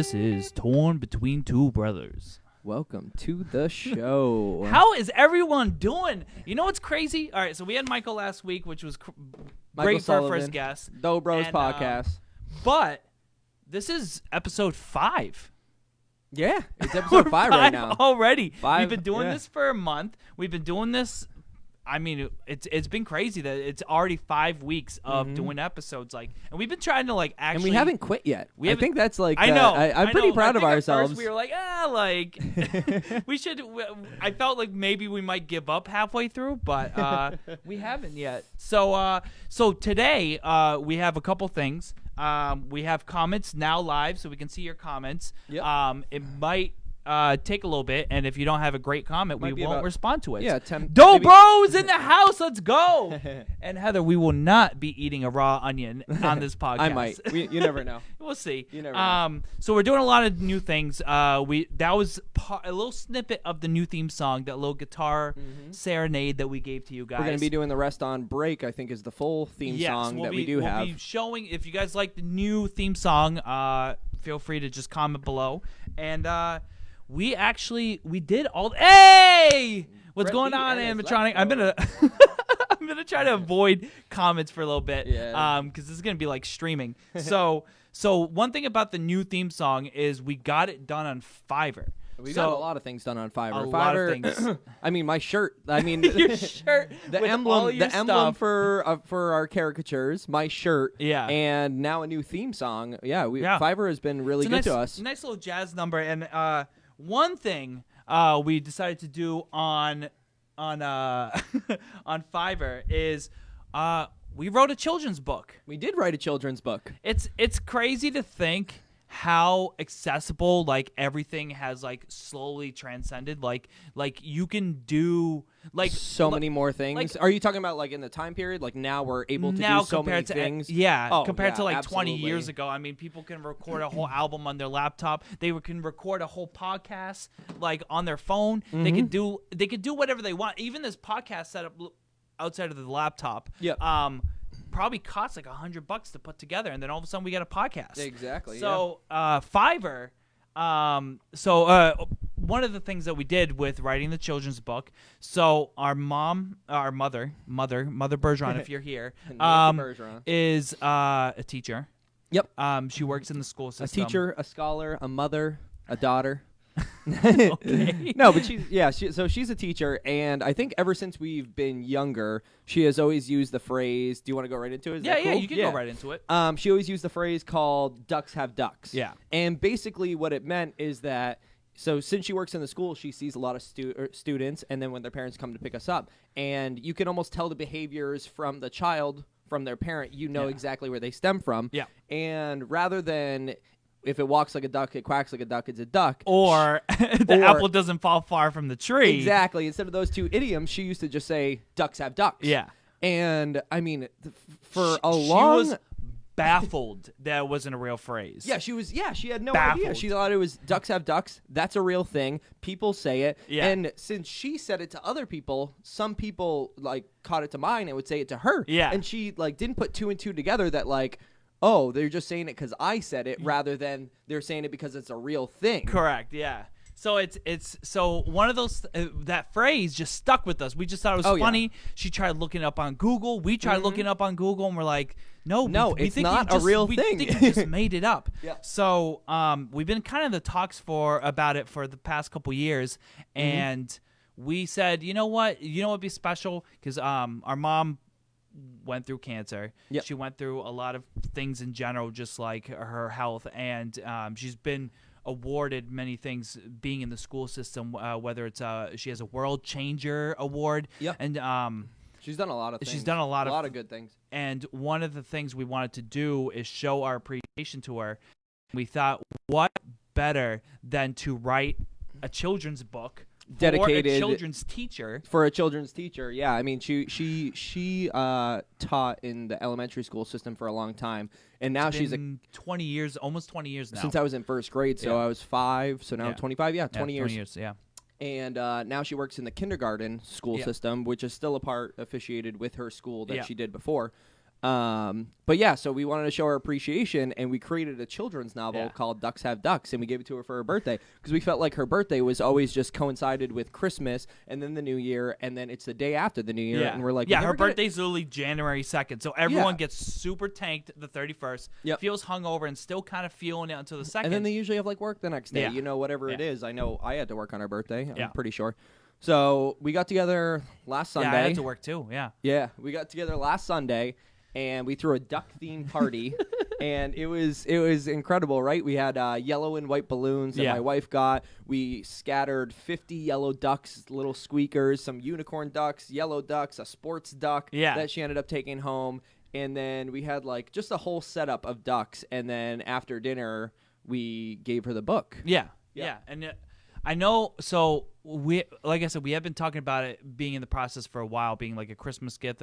This is Torn Between Two Brothers. Welcome to the show. How is everyone doing? You know what's crazy? All right, so we had Michael last week, which was great for our first guest. Doe Bros podcast. But this is episode 5. Yeah, it's episode 5 right now. Already. 5, We've been doing this for a month. We've been doing this. I mean, it's been crazy that it's already 5 weeks of doing episodes, and we've been trying to actually. And we haven't quit yet. I think that's I know. I'm pretty proud of ourselves. At first we were we should. I felt like maybe we might give up halfway through, but we haven't yet. So today we have a couple things. We have comments now live, so we can see your comments. Yep. It might take a little bit, and if you don't have a great comment, we won't respond to it. Yeah, Doe Bros in the house, let's go. And Heather, we will not be eating a raw onion on this podcast. I might. You never know. We'll see. You never know. So we're doing a lot of new things. That was a little snippet of the new theme song, that little guitar serenade that we gave to you guys. We're going to be doing the rest on break, I think, is the full theme song that we do have. We'll be showing, if you guys like the new theme song, feel free to just comment below. And we did all. Hey, what's going on, animatronic? I'm gonna try to avoid comments for a little bit, because this is gonna be like streaming. So one thing about the new theme song is we got it done on Fiverr. We got a lot of things done on Fiverr. A lot of things. I mean, my shirt. I mean, your shirt. The with emblem. All your the emblem stuff. for our caricatures. My shirt. Yeah. And now a new theme song. Yeah. Fiverr has been really good to us. Nice little jazz number. And one thing we decided to do on Fiverr is we wrote a children's book. We did write a children's book. It's crazy to think how accessible everything has slowly transcended. Like you can do so many more things. Are you talking about in the time period? Now we're able to do so many things. Compared to 20 absolutely. years ago. I mean, people can record a whole album on their laptop. They can record a whole podcast on their phone. They could do whatever they want. Even this podcast setup outside of the laptop. Yeah. Probably costs $100 to put together, and then all of a sudden we get a podcast. Exactly. So Fiverr. One of the things that we did with writing the children's book. So our mother Bergeron, if you're here, is a teacher. Yep. She works in the school system. A teacher, a scholar, a mother, a daughter. Okay. No, but she's a teacher, and I think ever since we've been younger, she has always used the phrase. Do you want to go right into it? Is that cool? You can go right into it. She always used the phrase called "ducks have ducks." Yeah. And basically, what it meant is that since she works in the school, she sees a lot of students, and then when their parents come to pick us up, and you can almost tell the behaviors from the child, from their parent. You know exactly where they stem from. Yeah. And rather than if it walks like a duck, it quacks like a duck, it's a duck. Or the apple doesn't fall far from the tree. Exactly. Instead of those two idioms, she used to just say, ducks have ducks. Yeah. And, I mean, for a long... She was baffled that it wasn't a real phrase. Yeah, she had no baffled. idea. She thought it was ducks have ducks. That's a real thing. People say it. Yeah. And since she said it to other people, some people, caught it to mind and would say it to her. Yeah. And she, didn't put two and two together that, oh, they're just saying it because I said it rather than they're saying it because it's a real thing. Correct, yeah. So it's one of those that phrase just stuck with us. We just thought it was funny. Yeah. She tried looking up on Google. We tried looking up on Google, and we're like, no, we it's think not a real thing. We think you just made it up. Yeah. So we've been kind of in the talks about it for the past couple years, and we said, you know what would be special, because our mom went through cancer. Yep. She went through a lot of things in general, just like her health, and she's been awarded many things being in the school system, whether it's she has a World Changer Award. Yep. And she's done a lot of things. She's done a lot of good things. And one of the things we wanted to do is show our appreciation to her. We thought, what better than to write a children's book dedicated for a children's teacher. Yeah, I mean, she taught in the elementary school system for a long time, and now she's 20 years, almost 20 years now. Since I was in first grade, so I was 5, so now I'm 25. Yeah, 20 years. 20 years, yeah. And now she works in the kindergarten school system, which is still a part affiliated with her school that she did before. But yeah, so we wanted to show our appreciation, and we created a children's novel called Ducks Have Ducks, and we gave it to her for her birthday because we felt like her birthday was always just coincided with Christmas and then the New Year, and then it's the day after the New Year, and we're like, her birthday's literally January 2nd, so everyone gets super tanked the 31st, feels hungover, and still kind of feeling it until the 2nd. And then they usually have like work the next day, whatever it is. I know I had to work on her birthday, I'm pretty sure. So we got together last Sunday. Yeah, I had to work too, Yeah, we got together last Sunday, and we threw a duck-themed party, and it was incredible, right? We had yellow and white balloons that my wife got. We scattered 50 yellow ducks, little squeakers, some unicorn ducks, yellow ducks, a sports duck that she ended up taking home, and then we had like just a whole setup of ducks, and then after dinner, we gave her the book. Yeah. And I know, so like I said, we have been talking about it being in the process for a while, being like a Christmas gift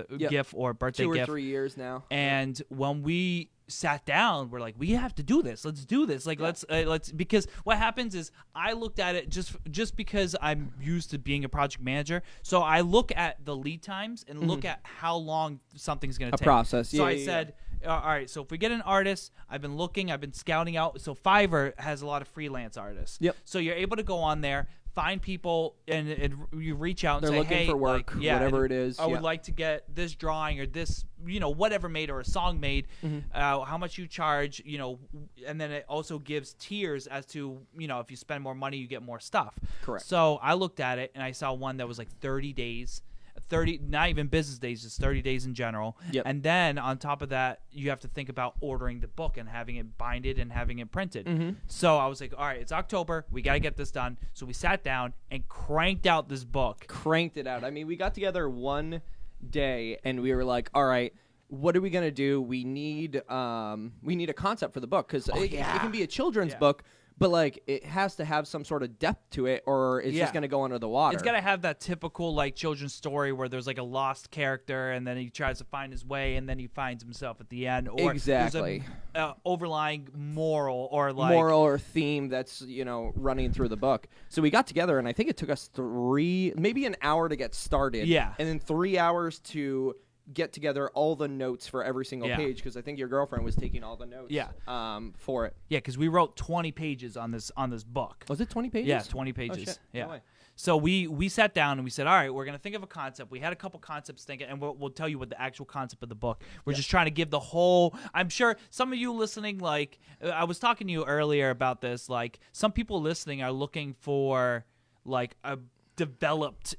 or a birthday gift. 2 or 3 years now. And when we sat down, we're like, we have to do this. Let's do this. Like, let's because what happens is I looked at it just because I'm used to being a project manager. So I look at the lead times and look at how long something's going to take. A process. So I said, all right, so if we get an artist, I've been scouting out. So Fiverr has a lot of freelance artists. Yep. So you're able to go on there, find people, and you reach out and They're say, looking hey, for work, whatever it is. I would like to get this drawing or this, whatever made or a song made, how much you charge, and then it also gives tiers as to, if you spend more money, you get more stuff. Correct. So I looked at it and I saw one that was like 30 days. 30, not even business days, just 30 days in general. Yep. And then on top of that, you have to think about ordering the book and having it binded and having it printed. So I was like, all right, it's October. We got to get this done. So we sat down and cranked out this book. Cranked it out. I mean, we got together one day and we were like, all right, what are we going to do? We need a concept for the book because it can be a children's book, but like it has to have some sort of depth to it, or it's just going to go under the water. It's got to have that typical like children's story where there's like a lost character and then he tries to find his way and then he finds himself at the end. Or exactly. There's a overlying moral or theme that's running through the book. So we got together and I think it took us maybe an hour to get started. Yeah. And then 3 hours to get together all the notes for every single page because I think your girlfriend was taking all the notes for it. Yeah, because we wrote 20 pages on this book. Was it 20 pages? Yeah, 20 pages. Oh, shit. Yeah. No way. So we sat down and we said, all right, we're going to think of a concept. We had a couple concepts thinking, and we'll tell you what the actual concept of the book. We're just trying to give the whole – I'm sure some of you listening, like I was talking to you earlier about this, like some people listening are looking for like a – developed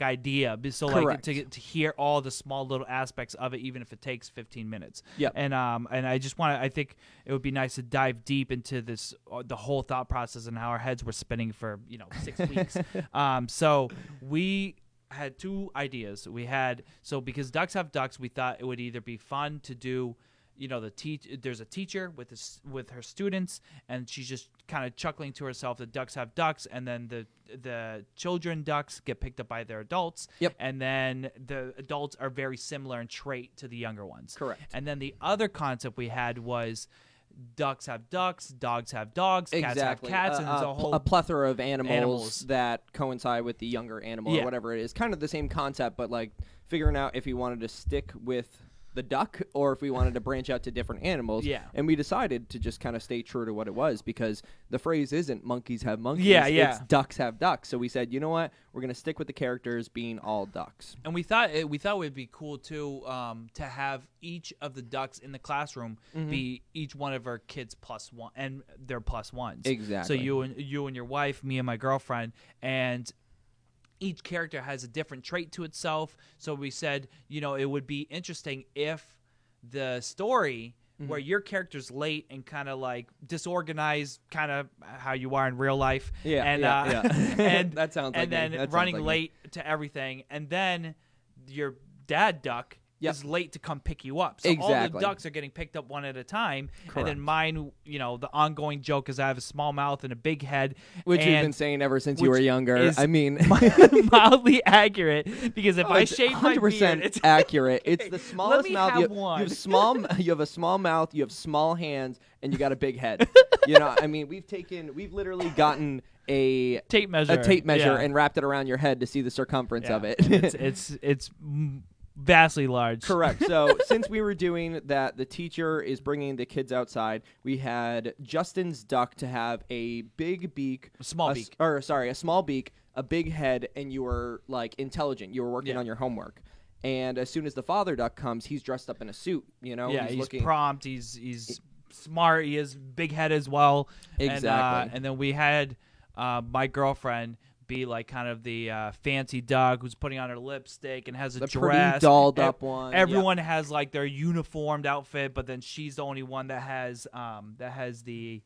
idea, so like to hear all the small little aspects of it, even if it takes 15 minutes. And I think it would be nice to dive deep into this the whole thought process and how our heads were spinning for 6 weeks. So we had two ideas. Because Ducks Have Ducks, we thought it would either be fun to do there's a teacher with her students, and she's just kind of chuckling to herself. The ducks have ducks, and then the children ducks get picked up by their adults. Yep. And then the adults are very similar in trait to the younger ones. Correct. And then the other concept we had was ducks have ducks, dogs have dogs, cats have cats, and there's a plethora of animals that coincide with the younger animal or whatever it is. Kind of the same concept, but like figuring out if you wanted to stick with the duck or if we wanted to branch out to different animals. Yeah. And we decided to just kind of stay true to what it was because the phrase isn't monkeys have monkeys. It's ducks have ducks. So we said, you know what? We're going to stick with the characters being all ducks. And we thought it would be cool too to have each of the ducks in the classroom be each one of our kids plus one and their plus ones. Exactly. So you and your wife, me and my girlfriend, and each character has a different trait to itself. So we said, it would be interesting if the story where your character's late and kind of like disorganized, kind of how you are in real life. And that sounds like and then that running like late to everything. And then your dad duck is late to come pick you up. So all the ducks are getting picked up one at a time. Correct. And then mine, the ongoing joke is I have a small mouth and a big head. Which you've been saying ever since you were younger. I mean, mildly accurate because if I shave my beard, it's accurate. It's the smallest mouth. You have a small mouth, you have small hands, and you got a big head. I mean, we've literally gotten a tape measure and wrapped it around your head to see the circumference of it. It's vastly large. Correct. So since we were doing that, the teacher is bringing the kids outside. We had Justin's duck to have a big beak, A small beak. a small beak, a big head, and you were like intelligent. You were working Yeah. on your homework. And as soon as the father duck comes, he's dressed up in a suit. You know, Yeah, he's looking prompt. He's smart. He has big head as well. Exactly. And then we had my girlfriend be like kind of the fancy duck who's putting on her lipstick and has a the dress. pretty dolled up one. Everyone has like their uniformed outfit, but then she's the only one that has the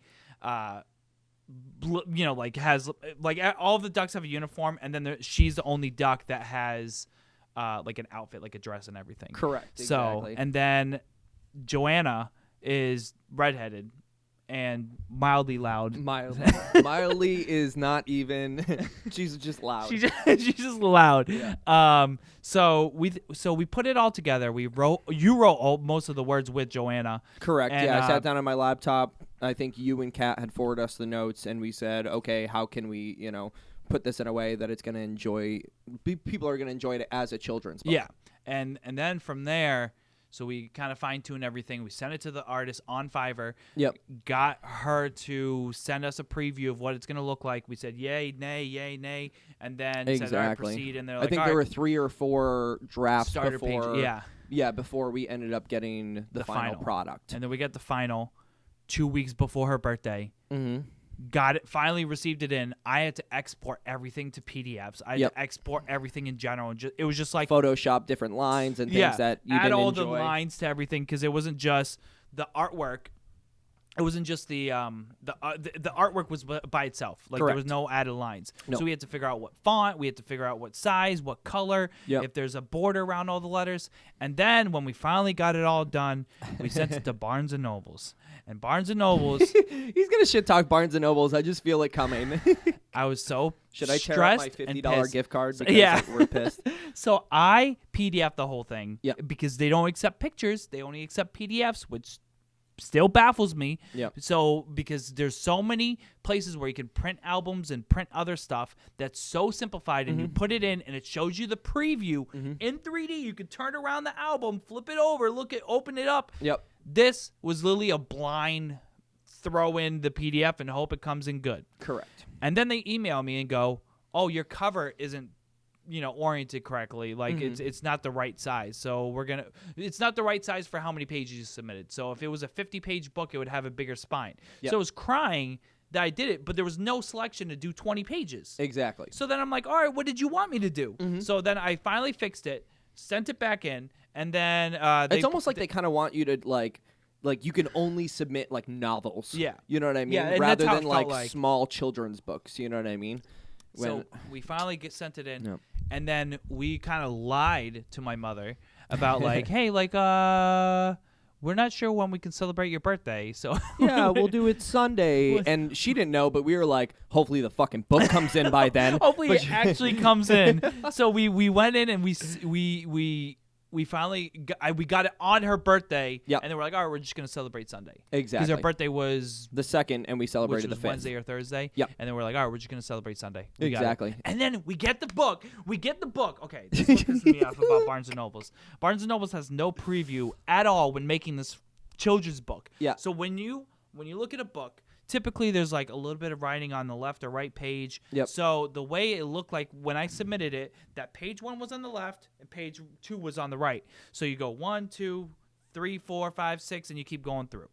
has like all the ducks have a uniform, and then she's the only duck that has like an outfit, like a dress and everything. Correct. So Exactly. and then Joanna is redheaded and mildly loud. Miley is not even. She's just loud. She's just loud. Yeah. So we put it all together. You wrote most of the words with Joanna. Correct. And, yeah, I sat down on my laptop. I think you and Kat had forwarded us the notes, and we said, okay, how can we, put this in a way that it's going to people are going to enjoy it as a children's book. Yeah, and then from there, so we kind of fine-tuned everything. We sent it to the artist on Fiverr. Yep. Got her to send us a preview of what it's going to look like. We said yay, nay, and then said, all right, proceed. And they're like, I think all there right, were 3 or 4 drafts starter before. page. Yeah. Yeah, before we ended up getting the final product. And then we get the final 2 weeks before her birthday. Mm-hmm. Got it, finally received it in. I had to export everything to PDFs. I had to export everything in general. It was just like Photoshop different lines and things that you add didn't all enjoy. the lines to everything, because it wasn't just the artwork. It wasn't just the artwork was by itself. Like Correct. there was no added lines. No. So we had to figure out what font, we had to figure out what size, what color, if there's a border around all the letters. And then when we finally got it all done, we sent it to Barnes and Nobles. And Barnes and Nobles, he's gonna shit talk Barnes and Nobles. I just feel it coming. I was so Should I tear stressed up my and $50 pissed. gift card? Because Yeah. we're pissed. So I PDF the whole thing because they don't accept pictures. They only accept PDFs, which still baffles me. Yep. So because there's so many places where you can print albums and print other stuff that's so simplified, and you put it in and it shows you the preview in 3D. You can turn around the album, flip it over, open it up. Yep. This was literally a blind throw in the PDF and hope it comes in good. Correct. And then they email me and go, "Oh, your cover isn't, oriented correctly. Like it's not the right size. So it's not the right size for how many pages you submitted. So if it was a 50-page book, it would have a bigger spine." Yep. So I was crying that I did it, but there was no selection to do 20 pages. Exactly. So then I'm like, all right, what did you want me to do? So then I finally fixed it, sent it back in, and then it's almost like they kind of want you to like you can only submit like novels. Yeah. You know what I mean? Yeah, and rather that's how than it felt like. small children's books. You know what I mean? So we finally sent it in, Yep. and then we kind of lied to my mother about like, hey, like, we're not sure when we can celebrate your birthday, so yeah, we'll do it Sunday. And she didn't know, but we were like, hopefully the fucking book comes in by then. Hopefully it actually comes in. So we went in and we finally we got it on her birthday. Yep. And then we're like, all right, we're just gonna celebrate Sunday. Exactly. Because her birthday was the 2nd, and we which celebrated was the 5th. Wednesday or Thursday. Yep. And then we're like, all right, we're just gonna celebrate Sunday. We got it. Exactly. And then we get the book. Okay, this is what pisses me off about Barnes and Nobles. Barnes and Nobles has no preview at all when making this children's book. Yeah. So when you look at a book, typically there's like a little bit of writing on the left or right page. Yep. So the way it looked like when I submitted it, that page 1 was on the left and page 2 was on the right. So you go 1, 2, 3, 4, 5, 6, and you keep going through.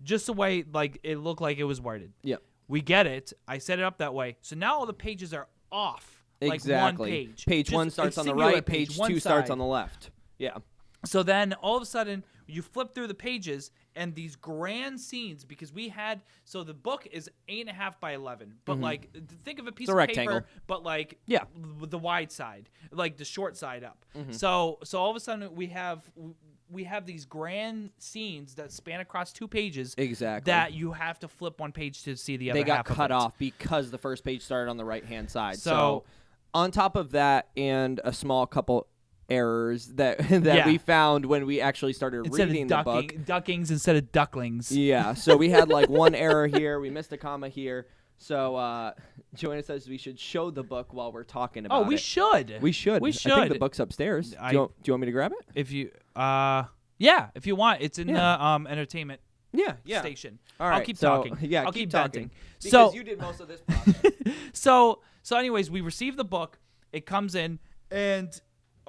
Just the way like it looked like it was worded. Yep. We get it. I set it up that way. So now all the pages are off. Exactly. Like one page. Page Just 1 starts a on the singular right. Page one 2 starts side. on the left. Yeah. So then all of a sudden you flip through the pages and these grand scenes, because we had, so the book is 8.5 by 11, but like think of a piece a of rectangle. paper, but like Yeah. the wide side, like the short side up. So all of a sudden we have these grand scenes that span across 2 pages. Exactly. That you have to flip one page to see the other They got half of cut it. off because the first page started on the right-hand side. So on top of that, and a small couple errors that Yeah. we found when we actually started instead reading of the book. duckings instead of ducklings. Yeah, so we had like one error here. We missed a comma here. So Joanna says we should show the book while we're talking about it. Oh, we should. We should. We I think the should. book's upstairs. Do you want me to grab it? If you, yeah, if you want, it's in the entertainment Yeah. station. All right. I'll keep talking. Yeah, I'll keep talking. venting. Because So you did most of this process. so anyways, we received the book. It comes in and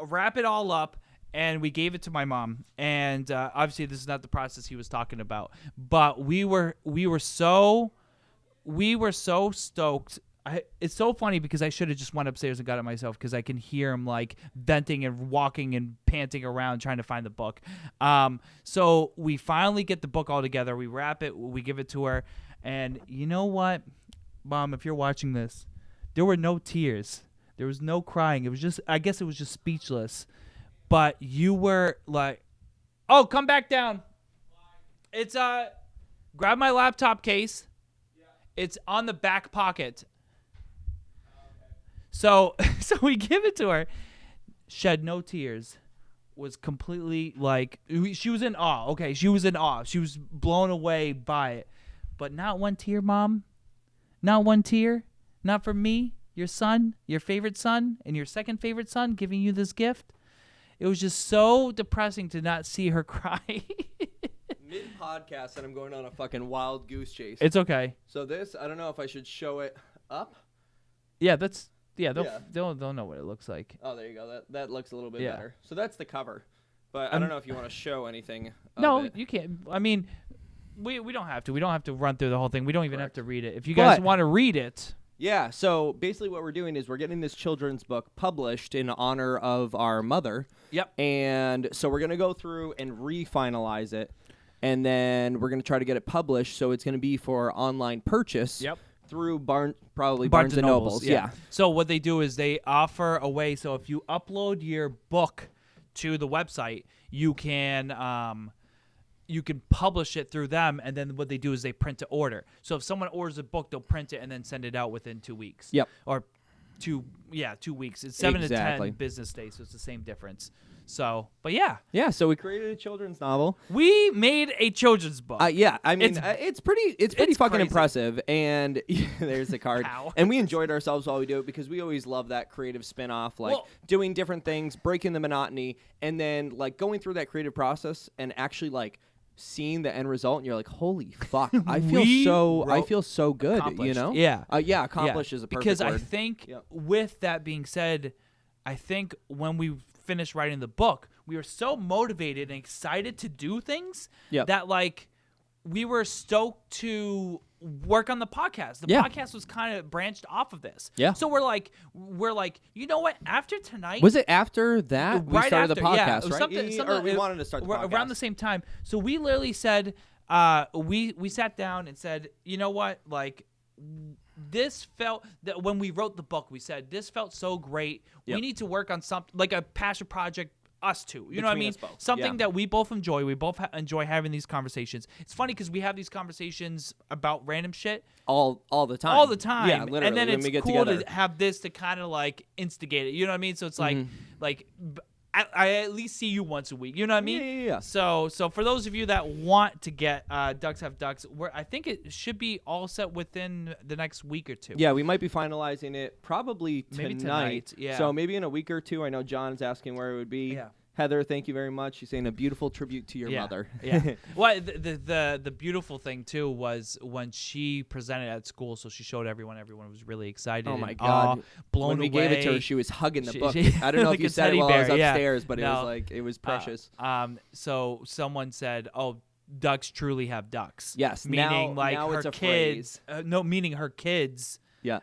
wrap it all up, and we gave it to my mom. And obviously, this is not the process he was talking about, but we were so stoked. It's so funny because I should have just went upstairs and got it myself because I can hear him like venting and walking and panting around trying to find the book. So we finally get the book all together. We wrap it. We give it to her. And you know what, Mom, if you're watching this, there were no tears. There was no crying. It was just, I guess it was just speechless. But you were like, oh, come back down. It's, grab my laptop case. It's on the back pocket. So we give it to her. Shed no tears. Was completely like, she was in awe. Okay, she was in awe. She was blown away by it. But not one tear, Mom. Not one tear. Not for me, your son, your favorite son, and your second favorite son giving you this gift. It was just so depressing to not see her cry. Mid-podcast, and I'm going on a fucking wild goose chase. It's okay. So this, I don't know if I should show it up. Yeah, they'll know what it looks like. Oh, there you go. That looks a little bit Yeah. better. So that's the cover. But I don't know if you want to show anything of No, it. you can't. I mean, we don't have to. We don't have to run through the whole thing. We don't even Correct. have to read it. If you guys But- want to read it. Yeah, so basically what we're doing is we're getting this children's book published in honor of our mother. Yep. And so we're going to go through and refinalize it. And then we're going to try to get it published. So it's going to be for online purchase. Yep. Through probably Barnes and Nobles. Yeah. So what they do is they offer a way. So if you upload your book to the website, you can publish it through them, and then what they do is they print to order. So if someone orders a book, they'll print it and then send it out within 2 weeks. Yep. Or 2 weeks. It's 7 Exactly. to 10 business days, so it's the same difference. So, but yeah, Yeah, so we created a children's novel. we made a children's book. Yeah, I mean, it's pretty it's fucking crazy. impressive. And there's the card. Ow. And we enjoyed ourselves while we do it because we always love that creative spin-off, like Well- doing different things, breaking the monotony, and then like going through that creative process and actually like seeing the end result, and you're like, holy fuck, I feel so good, you Accomplished. know? Yeah. Accomplished is a perfect because word. I think Yep. with that being said, I think when we finished writing the book, we were so motivated and excited to do things Yep. that like we were stoked to work on the podcast. The Yeah. podcast was kind of branched off of this. Yeah. So we're like, you know what? After tonight, Was it after that we right started after, the podcast, yeah, it was right? something, Or we wanted to start the podcast. around the same time. So we literally said, we sat down and said, you know what, like. This felt that when we wrote the book, we said this felt so great. Yep. We need to work on something like a passion project. Us two, you know what I Between mean? us both, Something yeah. that we both enjoy. We both enjoy having these conversations. It's funny because we have these conversations about random shit all the time. all the time. Yeah, literally. And then when it's we get cool together. to have this to kind of like instigate it. You know what I mean? So it's Mm-hmm. like I at least see you once a week. You know what I mean? Yeah. So for those of you that want to get Ducks Have Ducks, I think it should be all set within the next week or two. Yeah, we might be finalizing it probably Maybe tonight. tonight, yeah. So maybe in a week or two. I know John's asking where it would be. Yeah. Heather, thank you very much. She's saying a beautiful tribute to your Yeah. mother. Yeah. Well, the beautiful thing too was when she presented at school. So she showed everyone. Everyone was really excited. Oh my and God. blown when we away. gave it to her, she was hugging the She- book. she- I don't know like if you a said it teddy while I was bear, yeah. upstairs, but No. it was precious. So someone said, "Oh, ducks truly have ducks." Yes, meaning now- like now her it's a kids. Meaning her kids. Yeah.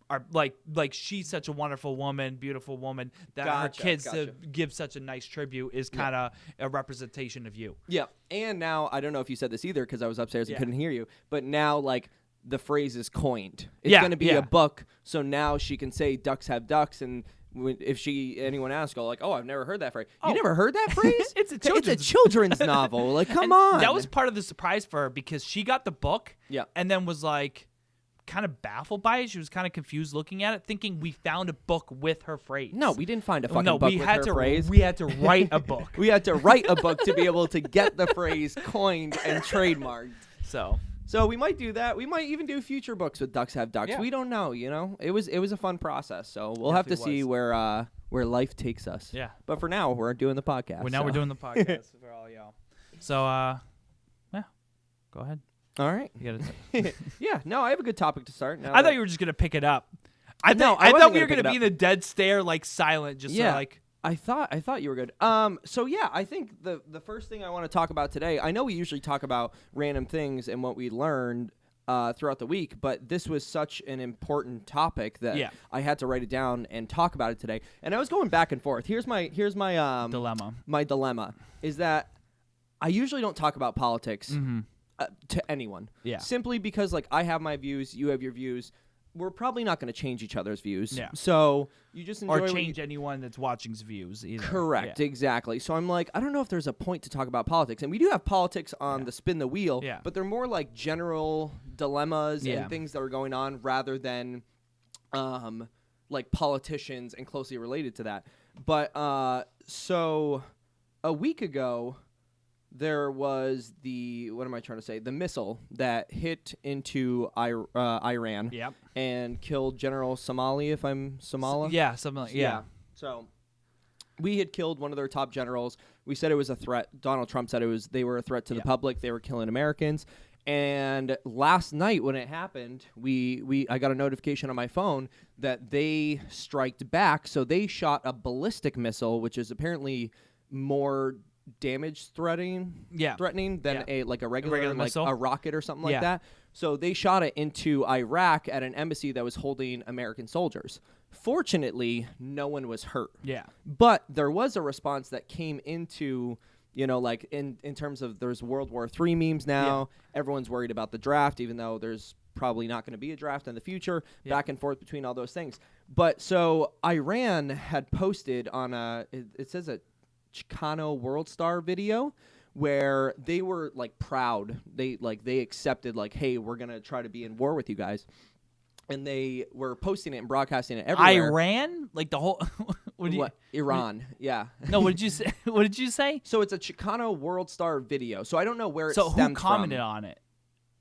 Are like she's such a wonderful woman, beautiful woman that her Gotcha, kids gotcha. to give such a nice tribute is kind of a representation of you. Yeah. And now, I don't know if you said this either because I was upstairs and Yeah. couldn't hear you, but now, like, the phrase is coined. It's Yeah, going to be yeah. a book, so now she can say ducks have ducks, and if anyone asks, go like, oh, I've never heard that phrase. Oh. You never heard that phrase? It's a It's a children's- children's novel. Like, come And on. That was part of the surprise for her because she got the book Yeah. and then was like kind of baffled by it. She was kind of confused looking at it, thinking we found a book with her phrase. No, we didn't find a fucking no, book we with had her to phrase. we had to write a book. We had to write a book to be able to get the phrase coined and trademarked. So we might do that. We might even do future books with Ducks Have Ducks. Yeah. We don't know, It was a fun process. So we'll have to see where life takes us. Yeah. But for now, we're doing the podcast. We're doing the podcast for all y'all. So yeah, go ahead. All right. You gotta Yeah. No, I have a good topic to start. I thought you were just gonna pick it up. I No, thought wasn't we were gonna gonna pick be it in a dead stare, like silent, just Yeah. like. I thought you were good. So yeah, I think the first thing I want to talk about today, I know we usually talk about random things and what we learned throughout the week, but this was such an important topic that I had to write it down and talk about it today. And I was going back and forth. Here's my Dilemma. My dilemma is that I usually don't talk about politics to anyone. Yeah. Simply because like I have my views, you have your views. We're probably not going to change each other's views. Yeah. So you just enjoy Or change anyone that's watching's views either. Correct, exactly. So I'm like, I don't know if there's a point to talk about politics. And we do have politics on the Spin the Wheel, but they're more like general dilemmas and things that are going on rather than like politicians and closely related to that. But so a week ago, there was the missile that hit into Iran and killed General Somali, if I'm Somala. Yeah, something like So we had killed one of their top generals. We said it was a threat. Donald Trump said they were a threat to the public. They were killing Americans. And last night when it happened, I got a notification on my phone that they striked back. So they shot a ballistic missile, which is apparently more damage threatening than a regular like missile. a rocket or something like that. So they shot it into Iraq at an embassy that was holding American soldiers. Fortunately, no one was hurt. Yeah. But there was a response that came into, like in terms of there's World War III memes now. Yeah. Everyone's worried about the draft, even though there's probably not going to be a draft in the future, back and forth between all those things. But so Iran had posted on it says a Chicano World Star video where they were like proud. They accepted like, hey, we're going to try to be in war with you guys. And they were posting it and broadcasting it everywhere. Iran? Like the whole Iran, yeah. No, what did you say? What did you say? So it's a Chicano World Star video. So I don't know where it stemmed from. So who commented on it?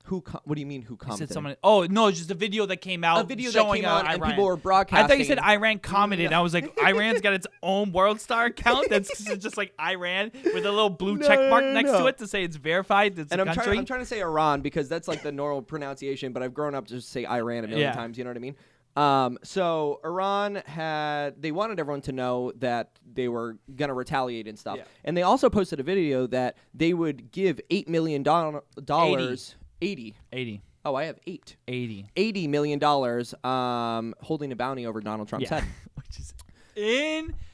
What do you mean who commented? Said someone, no, it's just a video that came out. A video showing that came out Iran. and people were broadcasting. I thought you said Iran commented. I was like, Iran's got its own World Star account that's just like Iran with a little blue check mark next to it to say it's verified. It's a country. I'm trying to say Iran because that's like the normal pronunciation, but I've grown up to just say Iran a million times. You know what I mean? So Iran they wanted everyone to know that they were going to retaliate and stuff. Yeah. And they also posted a video that they would give $8 million. 80. Oh, I have 8. 80. $80 million holding a bounty over Donald Trump's head.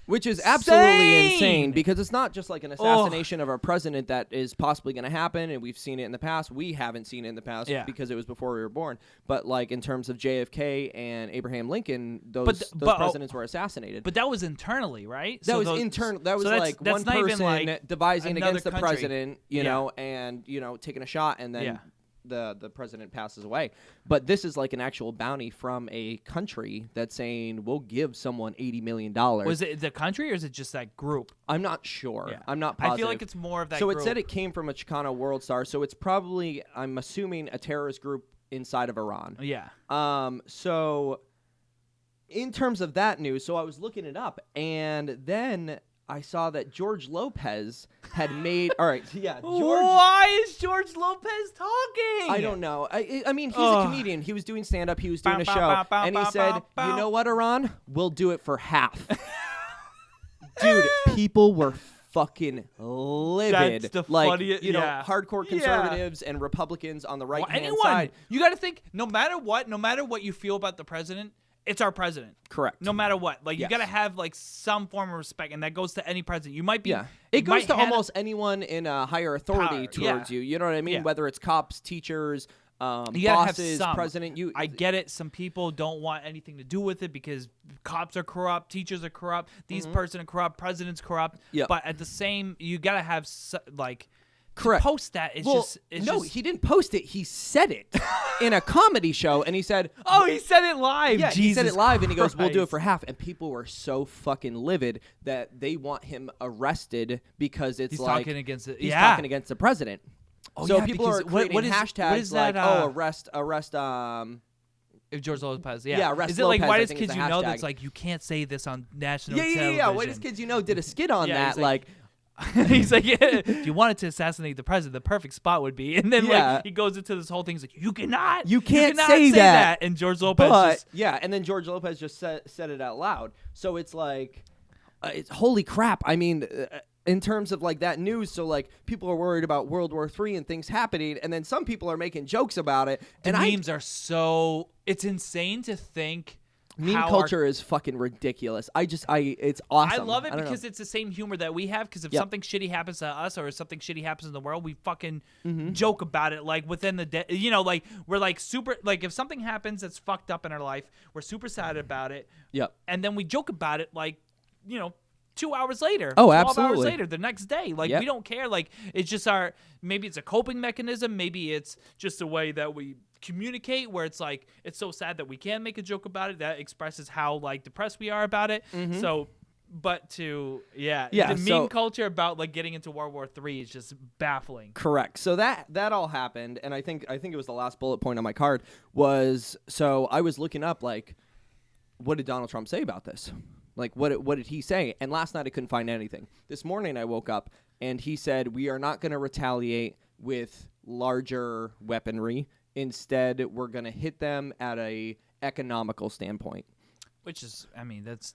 Which is absolutely insane because it's not just like an assassination of our president that is possibly going to happen, and we've seen it in the past. We haven't seen it in the past because it was before we were born. But like in terms of JFK and Abraham Lincoln, those presidents were assassinated. But that was internally, right? That was internal. That was like one person devising against the president, and taking a shot, and then the president passes away. But this is like an actual bounty from a country that's saying we'll give someone $80 million. Was it the country or is it just that group? I'm not sure. Yeah. I'm not positive. I feel like it's more of that group. So it said it came from a Chicano World Star, so it's probably, I'm assuming, a terrorist group inside of Iran. Yeah. So in terms of that news, so I was looking it up, and then I saw that George Lopez had made. All right, yeah. Why is George Lopez talking? I don't know. I mean, he's a comedian. He was doing stand-up. He was doing a show, and he said, "You know what, Iran? We'll do it for half." Dude, people were fucking livid. That's the like, funniest. Hardcore conservatives and Republicans on the right-hand anyone, side. You got to think. No matter what you feel about the president. It's our president. Correct. No matter what. Like, you got to have, like, some form of respect, and that goes to any president. You might be... Yeah. It goes to almost anyone in a higher authority towards you. You know what I mean? Yeah. Whether it's cops, teachers, you bosses, have president. I get it. Some people don't want anything to do with it because cops are corrupt, teachers are corrupt, these person are corrupt, president's corrupt. Yep. But at the same... You got to have, like... Correct. To post that he didn't post it. He said it in a comedy show, and he said, "Oh, he said it live." Yeah, Jesus he said it live, and he goes, "We'll do it Christ. for half." And people were so fucking livid that they want him arrested because it's He's like talking against it. He's talking against the president. So people are creating what hashtags is like, that, arrest. if George Lopez, Yeah, arrest is it like Lopez, I Whitest think is Kids the You Know? hashtag. That's like you can't say this on national Yeah. television. Whitest Kids You Know did a skit on Yeah, that. Like, he's like, if you wanted to assassinate the president, the perfect spot would be. And then like he goes into this whole thing. He's like, you can't say that. And George Lopez but and then George Lopez just said it out loud. So it's like, it's holy crap. I mean, in terms of like that news, so like people are worried about World War III and things happening, and then some people are making jokes about it. the And memes are so. It's insane to think. meme culture is fucking ridiculous. It's awesome. I love it don't because know. it's the same humor that we have. Because if Yep. something shitty happens to us or something shitty happens in the world, we fucking joke about it. Like within the day, like we're like super. Like if something happens that's fucked up in our life, we're super sad about it. Yep. And then we joke about it, like 2 hours later. Oh, 12 hours absolutely. later, the next day. Like Yep. we don't care. Like it's just maybe it's a coping mechanism. Maybe it's just a way that we communicate where it's like it's so sad that we can make a joke about it that expresses how like depressed we are about it. So but the meme culture about like getting into World War III is just baffling. Correct. So that all happened, and I think it was the last bullet point on my card was, so I was looking up like, what did Donald Trump say about this? Like what did he say? And last night I couldn't find anything. This morning I woke up and he said we are not going to retaliate with larger weaponry. Instead, we're going to hit them at a economical standpoint. Which is, I mean, that's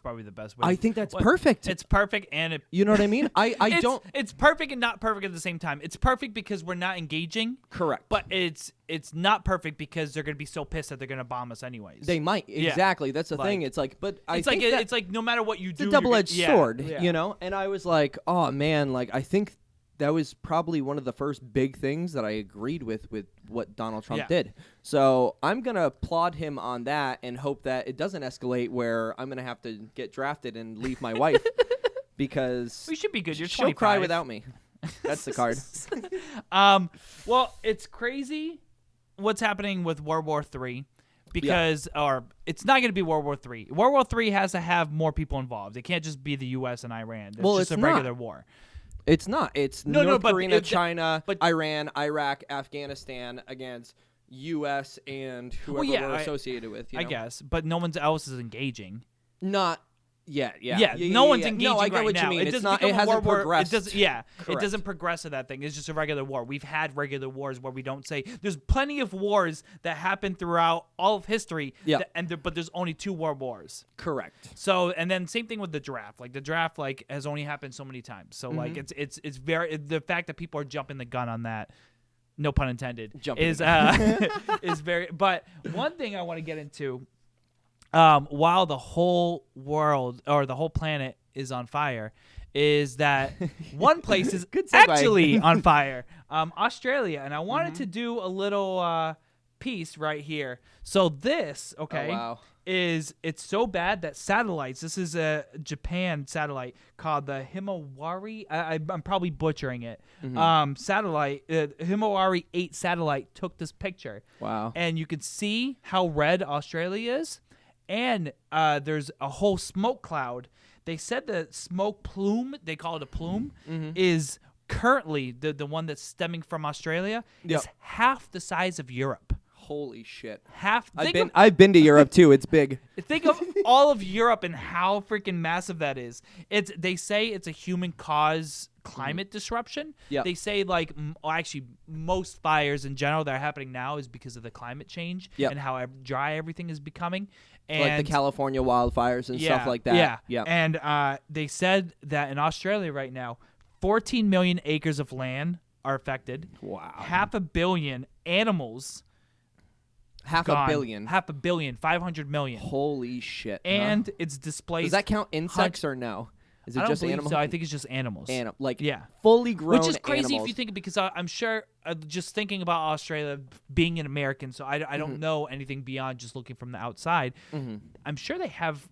probably the best way. I think that's perfect. It's perfect, and you know what I mean? I don't. It's perfect and not perfect at the same time. It's perfect because we're not engaging. Correct. But it's not perfect because they're gonna be so pissed that they're gonna bomb us anyways. They might exactly. That's the thing. It's like, but I think it's like no matter what you do, it's a double-edged sword, yeah. And I was like, oh man, like I think that was probably one of the first big things that I agreed with what Donald Trump did. So I'm going to applaud him on that and hope that it doesn't escalate where I'm going to have to get drafted and leave my wife because we should be good. You're she'll 25. cry without me. That's the card. Well, it's crazy what's happening with World War III because or it's not going to be World War III. World War III has to have more people involved. It can't just be the U.S. and Iran. It's just a regular war. It's not. It's North Korea, China, but Iran, Iraq, Afghanistan against U.S. and whoever we're associated with. I guess, but no one else is engaging. Not yet. No one's engaging No, I get right what now. you mean. It hasn't progressed. It doesn't progress to that thing. It's just a regular war. We've had regular wars where we don't say there's plenty of wars that happen throughout all of history. Yeah. But there's only 2 world wars. Correct. So and then same thing with the draft. Like the draft has only happened so many times. So like it's very the fact that people are jumping the gun on that. No pun intended. Is very. But one thing I want to get into. While the whole world or the whole planet is on fire, is that one place is actually on fire, Australia. And I wanted to do a little piece right here. So this, it's so bad that satellites, this is a Japan satellite called the Himawari, I'm probably butchering it, satellite, Himawari 8 satellite took this picture. Wow. And you can see how red Australia is. And there's a whole smoke cloud. They said the smoke plume, they call it a plume, is currently the one that's stemming from Australia is half the size of Europe. Holy shit. I've been to Europe too. It's big. Think of all of Europe and how freaking massive that is. They say it's a human cause climate disruption. Yep. They say actually most fires in general that are happening now is because of the climate change and how dry everything is becoming. And like the California wildfires and stuff like that. Yeah. And they said that in Australia right now, 14 million acres of land are affected. Wow. 500 million animals. Half gone. a billion. 500 million, 500 million. Holy shit. And it's displaced. Does that count insects or no? Is it I don't just believe animals? so. I think it's just animals. Fully grown Which is crazy animals. if you think because I'm sure just thinking about Australia being an American, so I don't know anything beyond just looking from the outside. I'm sure they have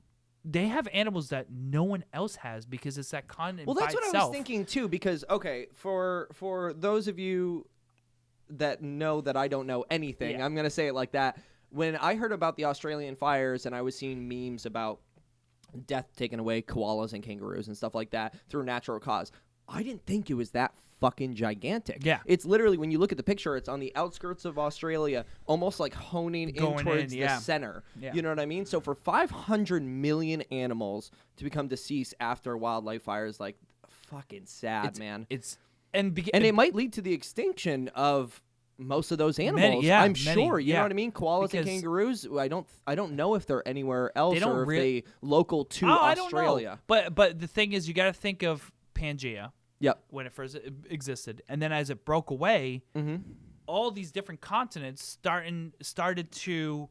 animals that no one else has because it's that continent by itself. Well, that's what I was thinking too because, for those of you that know that I don't know anything, I'm going to say it like that. When I heard about the Australian fires and I was seeing memes about death taking away koalas and kangaroos and stuff like that through natural cause, I didn't think it was that fucking gigantic. Yeah. It's literally, when you look at the picture, it's on the outskirts of Australia, almost like honing in towards the center. Yeah. You know what I mean? So for 500 million animals to become deceased after wildlife fires, like, fucking sad, man. And it might lead to the extinction of most of those animals. I'm sure. You know what I mean? Koalas and kangaroos. I don't know if they're anywhere else or if they local to Australia. I don't know. But the thing is, you got to think of Pangea. Yep. When it first existed, and then as it broke away, all these different continents started to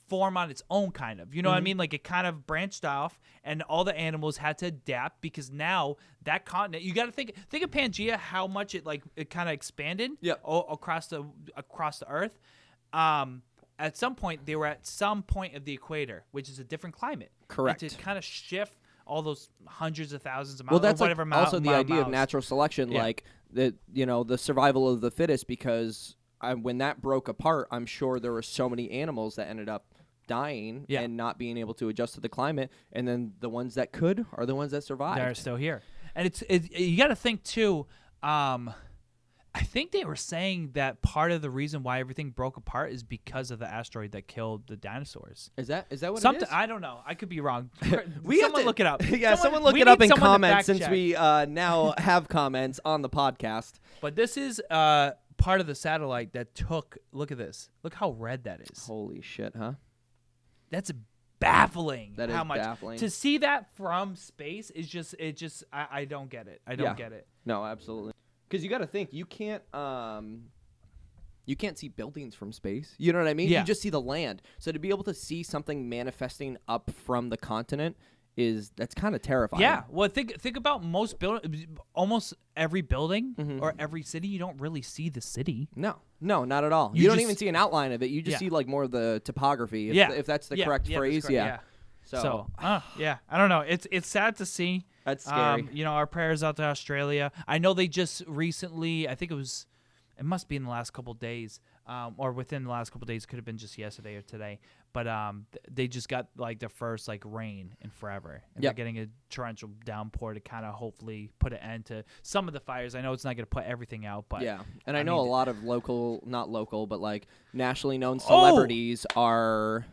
form on its own, kind of. You know what I mean? Like, it kind of branched off, and all the animals had to adapt, because now that continent, you got to think of Pangea, how much it kind of expanded across the earth. At some point, they were at some point of the equator, which is a different climate. Correct. And to kind of shift all those hundreds of thousands of miles. Well, that's whatever also the idea miles. of natural selection, like the survival of the fittest. Because when that broke apart, I'm sure there were so many animals that ended up dying and not being able to adjust to the climate, and then the ones that could are the ones that survived. They're still here, and you got to think too. I think they were saying that part of the reason why everything broke apart is because of the asteroid that killed the dinosaurs. Is that what Something, it is? I don't know. I could be wrong. Someone look it up. Yeah, someone look it up in comments, since we now have comments on the podcast. But this is part of the satellite that took. Look at this. Look how red that is. Holy shit, huh? That's baffling. That is how much baffling. To see that from space is just. I don't get it. I don't get it. No, absolutely. Because you got to think, you can't see buildings from space. You know what I mean? Yeah. You just see the land. So to be able to see something manifesting up from the continent that's kind of terrifying. Yeah. Well, think about almost every building or every city. You don't really see the city. No, not at all. You don't even see an outline of it. You just see like more of the topography. If that's the correct phrase. That's correct, I don't know. It's sad to see. That's scary. Our prayers out to Australia. I know they just recently, I think it must be in the last couple of days, or within the last couple of days. Could have been just yesterday or today. But they just got like the first rain in forever. And they're getting a torrential downpour to kind of hopefully put an end to some of the fires. I know it's not going to put everything out, but and I know a lot of not local, but like nationally known celebrities are.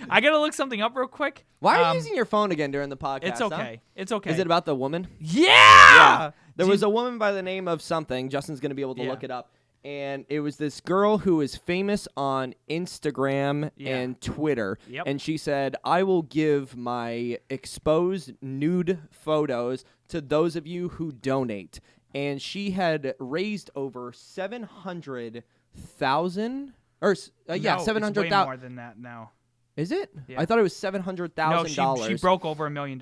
I gotta look something up real quick. Why are you using your phone again during the podcast? It's okay. Huh? It's okay. Is it about the woman? Yeah. There was a woman by the name of something. Justin's gonna be able to look it up. And it was this girl who is famous on Instagram and Twitter. Yep. And she said, "I will give my exposed nude photos to those of you who donate." And she had raised over 700,000. Or no, 700,000. It's way more than that now. Is it? Yeah. I thought it was $700,000. No, she broke over $1 million.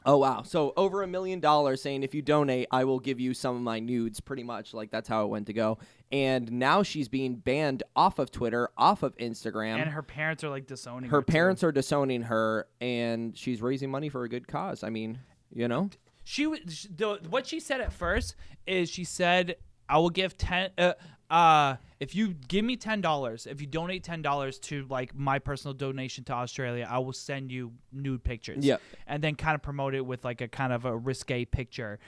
Oh wow! So over $1 million, saying if you donate, I will give you some of my nudes. Pretty much, like that's how it went to go. And now she's being banned off of Twitter, off of Instagram, and her parents are disowning her. Her parents are disowning her, and she's raising money for a good cause. I mean, what she said at first is she said, "I will give 10. If you give me $10, if you donate $10 to my personal donation to Australia, I will send you nude pictures." Yeah. And then kind of promote it with a kind of a risque picture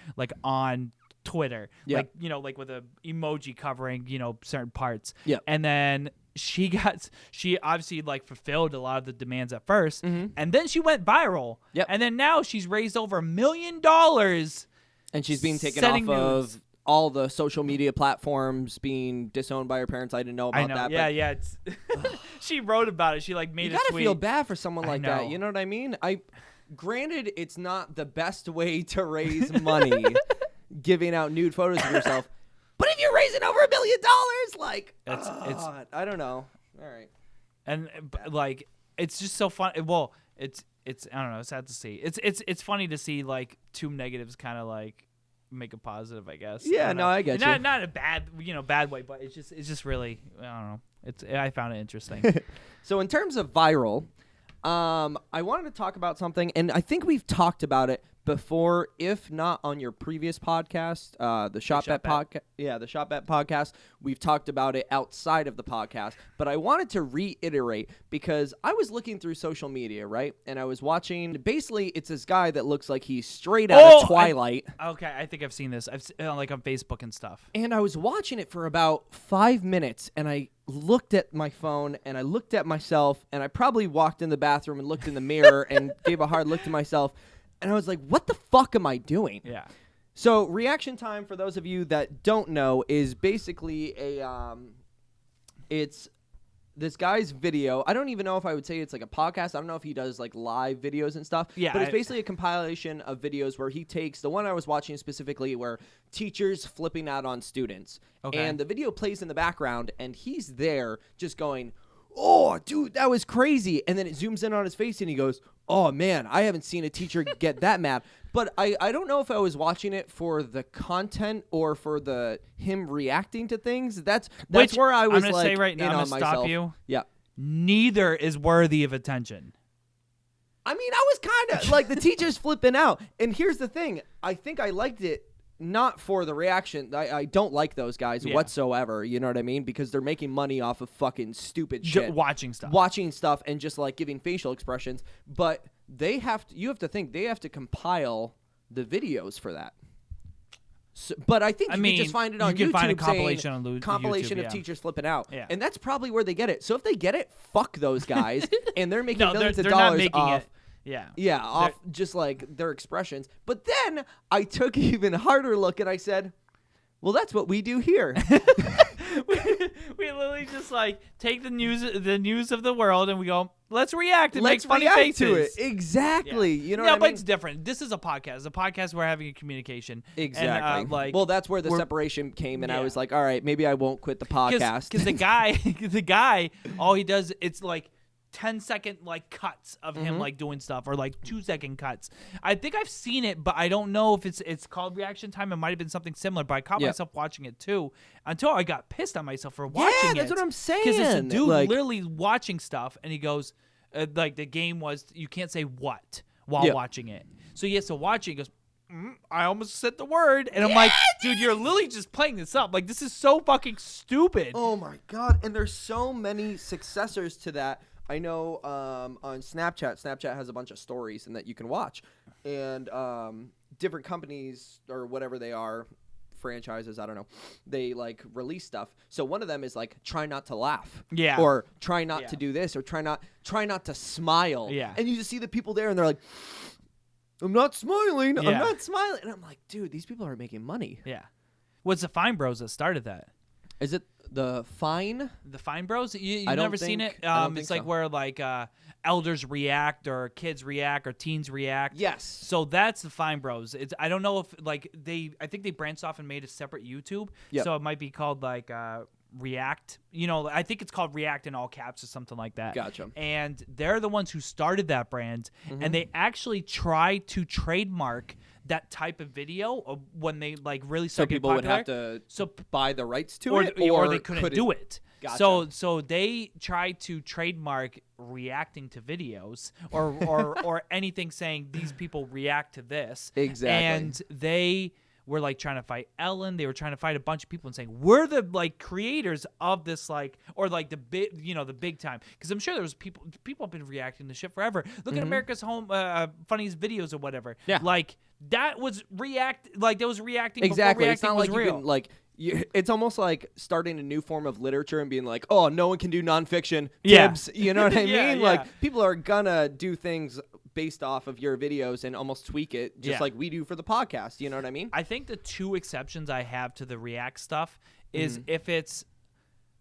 on Twitter. Yeah. With a emoji covering, certain parts. Yeah. And then she obviously fulfilled a lot of the demands at first, and then she went viral. Yep. And then now she's raised over $1 million. And she's being taken sending off nudes. of all the social media platforms, being disowned by her parents. I didn't know about that. Yeah. It's she wrote about it. She made a tweet. You gotta feel bad for someone like know. that. You know what I mean? Granted, it's not the best way to raise money, giving out nude photos of yourself. But if you're raising over $1 million, I don't know. All right. And it's just so fun. Well, it's I don't know. It's sad to see. It's funny to see two negatives kind of make a positive, I guess. Yeah, I get you. Not a bad way, but it's just really, I don't know. I found it interesting. So in terms of viral, I wanted to talk about something, and I think we've talked about it, before, if not on your previous podcast, the Shop Bet podcast. Yeah, the Shop Bet podcast. We've talked about it outside of the podcast, but I wanted to reiterate because I was looking through social media, right? And I was watching, basically, it's this guy that looks like he's straight out of Twilight. Okay, I think I've seen this. Like on Facebook and stuff. And I was watching it for about 5 minutes, and I looked at my phone, and I looked at myself, and I probably walked in the bathroom and looked in the mirror and gave a hard look to myself, and I was like, what the fuck am I doing? Yeah. So reaction time, for those of you that don't know, is basically it's this guy's video. I don't even know if I would say it's like a podcast. I don't know if he does like live videos and stuff. Yeah. But it's basically a compilation of videos where he takes the one I was watching specifically where teachers flipping out on students. Okay. And the video plays in the background and he's there just going, oh, dude, that was crazy. And then it zooms in on his face and he goes, oh, man, I haven't seen a teacher get that mad. But I don't know if I was watching it for the content or for him reacting to things. That's where I was I'm like, say right now, I'm going to stop you. Yeah. Neither is worthy of attention. I mean, I was kind of like the teacher's flipping out. And here's the thing. I think I liked it not for the reaction. I don't like those guys whatsoever. You know what I mean? Because they're making money off of fucking stupid shit. Watching stuff And just like giving facial expressions. But you have to think they have to compile the videos for that. So, but I think you can just find it on YouTube. You can find a compilation on YouTube. Compilation of teachers flipping out. Yeah. And that's probably where they get it. So if they get it, fuck those guys. And they're making millions of they're dollars not making off. It. Yeah. Yeah, off just like their expressions. But then I took an even harder look and I said, well, that's what we do here. we literally just like take the news of the world and we go, let's react and let's make funny react faces to it. Exactly. Yeah. You know what I mean? But it's different. This is a podcast. A podcast we're having a communication. Exactly. And, well, that's where the separation came, and I was like, all right, maybe I won't quit the podcast. Because the guy, all he does, it's like 10-second like cuts of him like doing stuff, or like 2-second cuts. I think I've seen it, but I don't know if it's called reaction time. It might have been something similar, but I caught myself watching it too until I got pissed on myself for watching it. Yeah, that's what I'm saying. Because it's a dude literally watching stuff, and he goes, like the game was, you can't say what while watching it. So he has to watch it. He goes, I almost said the word. And I'm like, dude, you're literally just playing this up. Like, this is so fucking stupid. Oh, my God. And there's so many successors to that. I know on Snapchat has a bunch of stories and that you can watch. And different companies or whatever they are, franchises, I don't know, they like release stuff. So one of them is like, try not to laugh. Yeah. Or try not to do this, or try not to smile. Yeah. And you just see the people there and they're like, I'm not smiling. Yeah. I'm not smiling. And I'm like, dude, these people are making money. Yeah. What's the Fine Bros that started that? Is it the Fine? The Fine Bros? You've I don't never seen it? It's like where like elders react, or kids react, or teens react. Yes. So that's the Fine Bros. I don't know if like I think they branched off and made a separate YouTube. Yep. So it might be called like React. You know, I think it's called React in all caps or something like that. Gotcha. And they're the ones who started that brand, and they actually tried to trademark that type of video when they like really So started people popular. would have to buy the rights to it, or they couldn't do it. Gotcha. So they tried to trademark reacting to videos or anything saying these people react to this. Exactly. And they were like trying to fight Ellen. They were trying to fight a bunch of people and saying, we're the like creators of this, like, or like the big, the big time. Because I'm sure there was people have been reacting to shit forever. Look at America's Home funniest videos or whatever. Yeah. Like that was reacting exactly. before reacting It's not was like real. you can like. It's almost like starting a new form of literature and being like, oh, no one can do nonfiction. Tibbs. You know what I mean? Yeah. Like people are gonna do things based off of your videos and almost tweak it just like we do for the podcast. You know what I mean? I think the two exceptions I have to the React stuff is if it's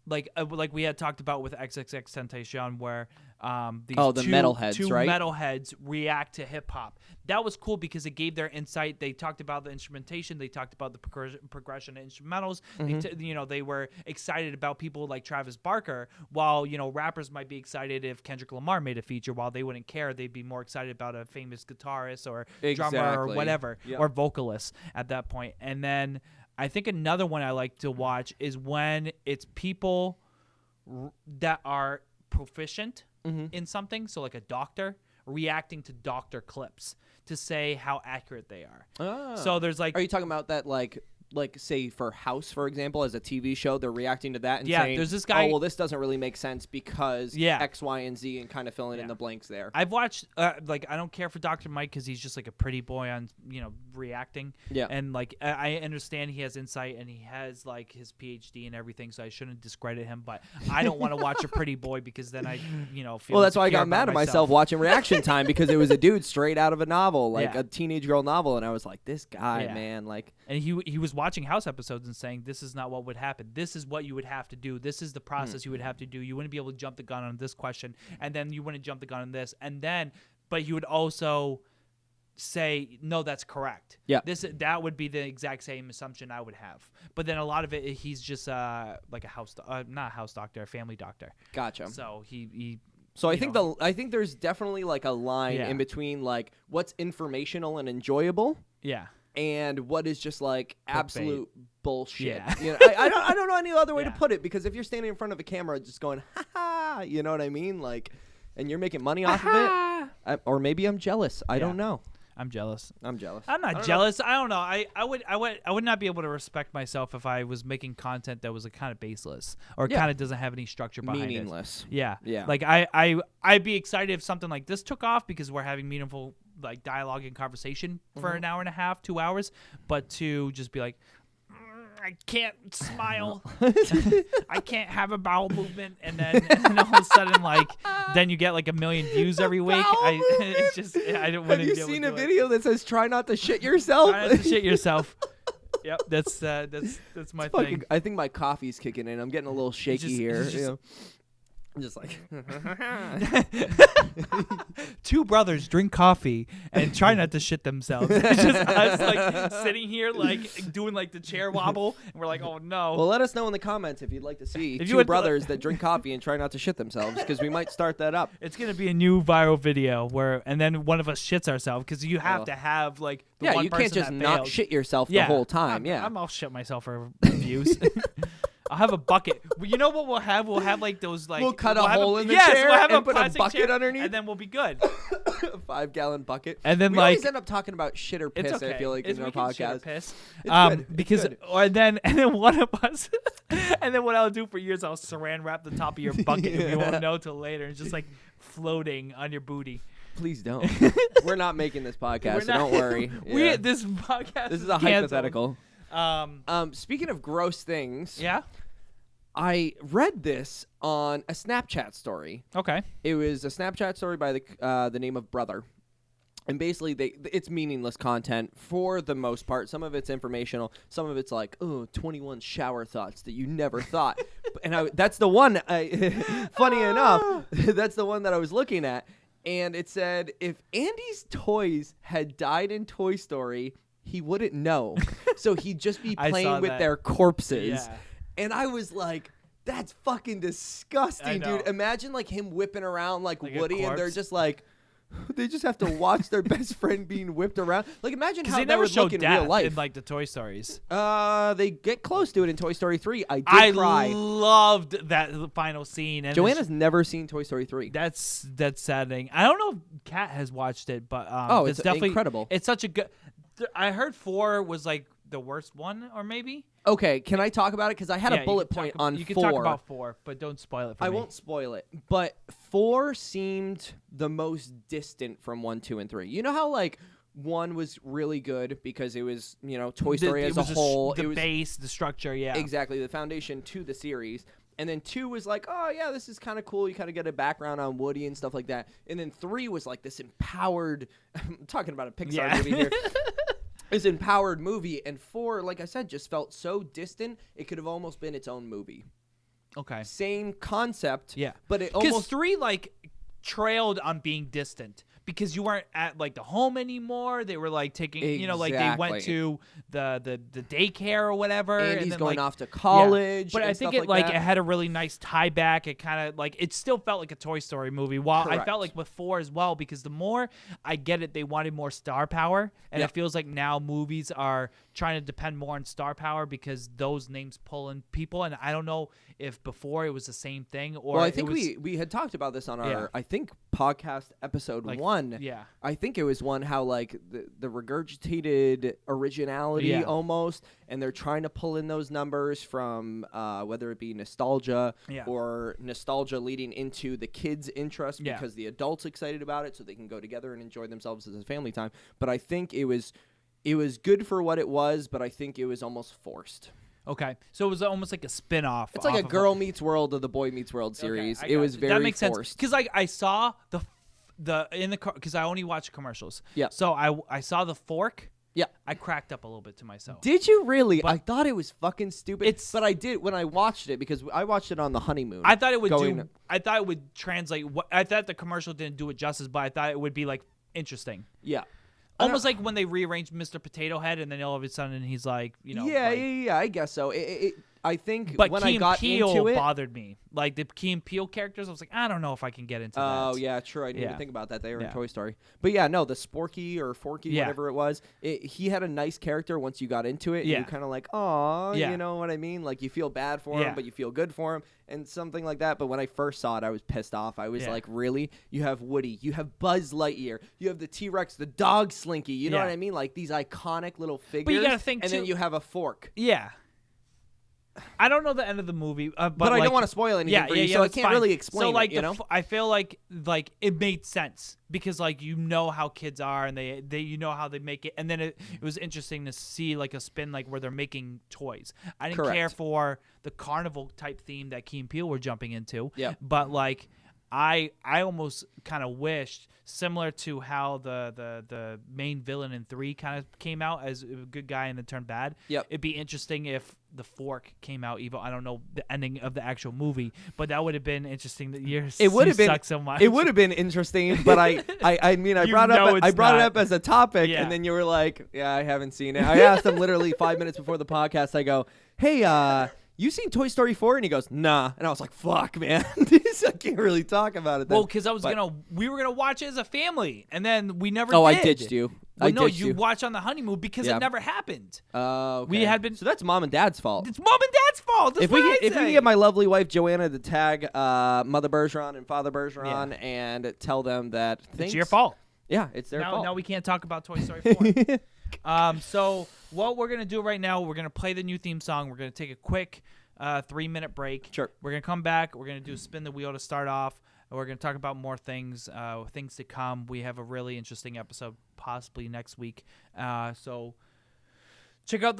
like we had talked about with XXXTentacion, where these the metalheads, two right? metalheads react to hip hop. That was cool because it gave their insight. They talked about the instrumentation. They talked about the progression of instrumentals. They were excited about people like Travis Barker, while rappers might be excited if Kendrick Lamar made a feature. While they wouldn't care, they'd be more excited about a famous guitarist or drummer or whatever, or vocalist at that point. And then I think another one I like to watch is when it's people that are proficient in something, so like a doctor reacting to doctor clips to say how accurate they are. Ah. So there's like, are you talking about that like say for House, for example, as a TV show, they're reacting to that and saying, there's this guy. oh, well, this doesn't really make sense because Yeah. X, Y, and Z, and kind of filling in the blanks there. I've watched like I don't care for Dr. Mike because he's just like a pretty boy on reacting. Yeah. And like I understand he has insight and he has like his PhD and everything, so I shouldn't discredit him. But I don't want to watch a pretty boy because then I feel. Well, that's why I insecure got mad about at myself watching Reaction Time because it was a dude straight out of a novel, like Yeah. a teenage girl novel, and I was like, this guy, Yeah. man, like. And he was watching House episodes and saying, this is not what would happen. This is what you would have to do. This is the process you would have to do. You wouldn't be able to jump the gun on this question, and then you wouldn't jump the gun on this, and then, but he would also say, no, that's correct. Yeah. That would be the exact same assumption I would have. But then a lot of it, he's just like not a house doctor, a family doctor. Gotcha. So he So I think there's definitely like a line Yeah. in between like what's informational and enjoyable yeah. and what is just like absolute bullshit. Yeah. I don't know any other way to Yeah. put it because if you're standing in front of a camera just going ha ha, you know what I mean, like, and you're making money off of it, or maybe I'm jealous. I don't know. I'm jealous. I'm jealous. I'm not jealous. I don't know. I would not be able to respect myself if I was making content that was like kind of baseless or Yeah. kind of doesn't have any structure behind Meaningless. it. Yeah. Yeah. Like I'd be excited if something like this took off because we're having meaningful like dialogue and conversation for an hour and a half, 2 hours, but to just be like, I can't smile. I can't have a bowel movement, and then all of a sudden, like, then you get like 1 million views every week. It's just I don't want Have to. you seen a video that says "Try not to shit yourself"? Try not to shit yourself. Yep, that's my thing. I think my coffee's kicking in. I'm getting a little shaky just- here. it's just- you know. I'm just like. Two brothers drink coffee and try not to shit themselves. It's just us like sitting here like doing like the chair wobble, and we're like, oh no. Well, let us know in the comments if you'd like to see If you two would- brothers that drink coffee and try not to shit themselves, because we might start that up. It's gonna be a new viral video and then one of us shits ourselves because you have Oh. to have like the Yeah, one you can't person just that not fails. shit yourself the whole time. I'll shit myself for views. I'll have a bucket. You know what we'll have? We'll have like those like We'll cut a have hole in the yes, chair we'll have and put a plastic bucket chair, underneath. and then we'll be good. A 5-gallon bucket. And then we like always end up talking about shit or piss. it's okay. I feel like in our we can shit or podcast. piss. It's good. It's Because good. and then one of us, and then what I'll do for years, I'll saran wrap the top of your bucket, and you won't know till later. It's just like floating on your booty. Please don't. We're not making this podcast, so not- don't worry. Yeah. This podcast. This is a canceled. hypothetical. Um. Speaking of gross things, Yeah. I read this on a Snapchat story. Okay. It was a Snapchat story by the name of Brother. And basically, it's meaningless content for the most part. Some of it's informational. Some of it's like, 21 shower thoughts that you never thought. And that's the one, funny enough, that's the one that I was looking at. And it said, if Andy's toys had died in Toy Story, he wouldn't know. So he'd just be I saw playing with that. their corpses. Yeah. And I was like, that's fucking disgusting, know. dude. Imagine like him whipping around like Like a Woody, and they're corpse? just like, they just have to watch their best friend being whipped around. Like, imagine how They that never would show look in death real life. in like the Toy Stories. They get close to it in Toy Story 3. I did I cry. loved that final scene. And Joanna's never seen Toy Story 3. that's saddening. I don't know if Kat has watched it, but It's definitely incredible. It's such a good. I heard 4 was like the worst one, or maybe. Okay, can I talk about it? Because I had Yeah, a bullet you can point talk, on You 4. can talk about 4, but don't spoil it for I me. won't spoil it, but 4 seemed the most distant from 1, 2, and 3. You know how like 1 was really good because it was Toy Story as a whole. The It was base, the structure, yeah. exactly the foundation to the series. And then 2 was like, oh yeah, this is kind of cool. You kind of get a background on Woody and stuff like that. And then 3 was like this empowered. I'm talking about a Pixar movie here. This empowered movie, and 4, like I said, just felt so distant. It could have almost been its own movie. Okay. Same concept, Yeah. but it Because almost 3 like trailed on being distant because you weren't at like the home anymore. They were like taking, like they went Exactly. to the daycare or whatever. Andy's and then, going like, off to college. But and I think stuff it like that. it had a really nice tie back. It kind of like it still felt like a Toy Story movie. While I Correct. felt like with 4 as well, because the more I get it, they wanted more star power, and Yep. it feels like now movies are trying to depend more on star power because those names pull in people. And I don't know if before it was the same thing or Well, I it think was, we had talked about this on our Yeah. I think podcast episode Like, 1. Yeah. I think it was one how like the regurgitated originality almost, and they're trying to pull in those numbers from whether it be nostalgia or nostalgia leading into the kids' interest because the adults excited about it, so they can go together and enjoy themselves as a family time. But I think it was good for what it was, but I think it was almost forced. Okay, so it was almost like a spin-off. It's like a Girl Meets World of the Boy Meets World series. It was very that makes forced. sense because like I saw the in the car because I only watch commercials. Yeah. So I saw the fork. Yeah. I cracked up a little bit to myself. Did you really? But I thought it was fucking stupid. But I did when I watched it because I watched it on the honeymoon. I thought it would I thought it would translate. I thought the commercial didn't do it justice, but I thought it would be like interesting. Yeah. Almost like when they rearranged Mr. Potato Head, and then all of a sudden he's like, you know. Yeah, I guess so. I think but when Key I got and Peele into it, bothered me. Like the Key and Peele characters, I was like, I don't know if I can get into that. Oh yeah, true. I didn't even think about that. They were in Toy Story. But yeah, no, the Sporky or Forky, whatever it was, he had a nice character once you got into it. And you're kind of like, aw, you know what I mean? Like you feel bad for him, but you feel good for him, and something like that. But when I first saw it, I was pissed off. I was like, really? You have Woody, you have Buzz Lightyear, you have the T-Rex, the dog Slinky. You know what I mean? Like these iconic little figures. But you gotta think and then you have a fork. Yeah. I don't know the end of the movie, but I like, don't want to spoil anything for you, so I can't really explain so, like, it, you know? I feel like it made sense because like you know how kids are and they you know how they make it, and then it was interesting to see like a spin like where they're making toys. I didn't care for the carnival type theme that Key and Peele were jumping into, but like I almost kind of wished, similar to how the main villain in 3 kind of came out as a good guy and then turned bad. It'd be interesting if the fork came out evil. I don't know the ending of the actual movie, but that would have been interesting. That it would have been so much. It would have been interesting, but I mean I brought it up as a topic, and then you were like, yeah, I haven't seen it. I asked him literally 5 minutes before the podcast. I go, hey, you seen Toy Story 4? And he goes, nah. And I was like, fuck, man. I can't really talk about it then. Well, because we were gonna watch it as a family, and then we never did. I ditched you. No, you watch on the honeymoon because it never happened. Oh, okay. We had been. So that's mom and dad's fault. It's mom and dad's fault. That's if we can get my lovely wife Joanna to tag Mother Bergeron and Father Bergeron and tell them that it's your fault. Yeah, it's their fault. Now we can't talk about Toy Story 4. So what we're gonna do right now, we're gonna play the new theme song. We're gonna take a quick 3-minute break. Sure. We're gonna come back. We're gonna do spin the wheel to start off. We're gonna talk about more things, things to come. We have a really interesting episode possibly next week. So check out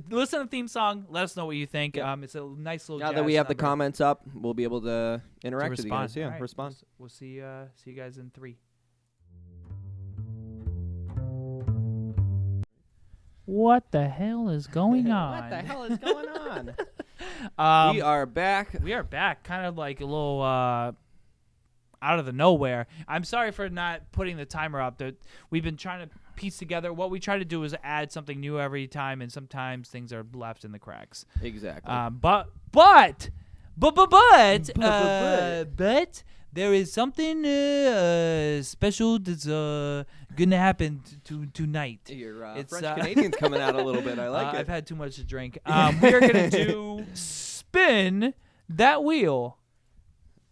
listen to the theme song. Let us know what you think. It's a nice little. Now that we have the comments up, we'll be able to interact with you guys. Yeah, right. respond. We'll see you guys in 3. What the hell is going on? What the hell is going on? We are back. We are back. Kind of like a little out of the nowhere. I'm sorry for not putting the timer up. We've been trying to piece together. What we try to do is add something new every time, and sometimes things are left in the cracks. Exactly. But there is something special that's gonna happen tonight. Your French Canadian's coming out a little bit. I like it. I've had too much to drink. We are gonna do spin that wheel.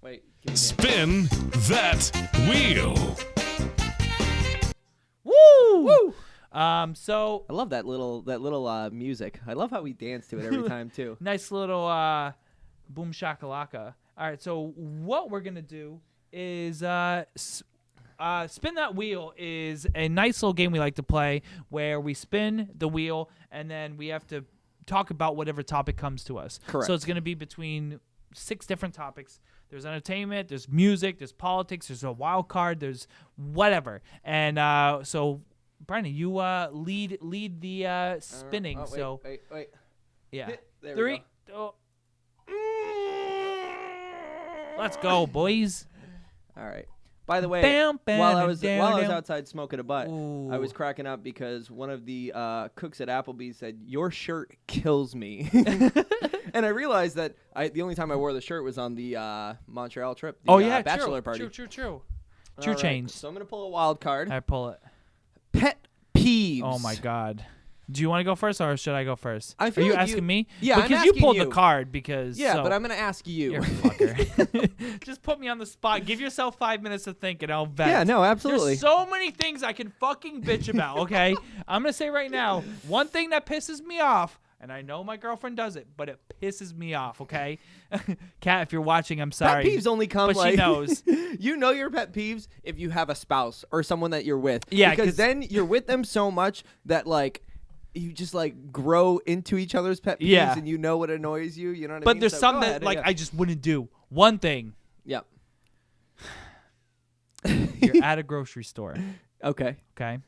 Wait. Spin that wheel. Woo! Woo! So I love that little music. I love how we dance to it every time too. Nice little boom shakalaka. All right, so what we're gonna do is spin that wheel is a nice little game we like to play where we spin the wheel and then we have to talk about whatever topic comes to us. Correct. So it's gonna be between 6 different topics. There's entertainment, there's music, there's politics, there's a wild card, there's whatever. And so Brandon, you lead the spinning. Wait. Yeah. There 3. Let's go, boys. All right. By the way, while I was outside smoking a butt, I was cracking up because one of the cooks at Applebee's said, "Your shirt kills me," and I realized that the only time I wore the shirt was on the Montreal trip. The bachelor party. True. All Change. So I'm gonna pull a wild card. I pull it. Pet peeves. Oh my God. Do you want to go first, or should I go first? I feel Are you like asking me? Yeah, I'm because you asking pulled you. the card. Because Yeah, so, but I'm gonna ask you. You're a fucker. Just put me on the spot. Give yourself 5 minutes to think, and I'll vent. Yeah, no, absolutely. There's so many things I can fucking bitch about. Okay, I'm gonna say right now, one thing that pisses me off. And I know my girlfriend does it, but it pisses me off, okay? Kat, if you're watching, I'm sorry. Pet peeves only come but like... she knows. You know your pet peeves if you have a spouse or someone that you're with. Yeah, because then you're with them so much that, like, you just, like, grow into each other's pet peeves and you know what annoys you. You know what I mean? But there's So some go that, ahead, like, yeah. I just wouldn't do. One thing. Yep. You're at a grocery store, Okay. okay?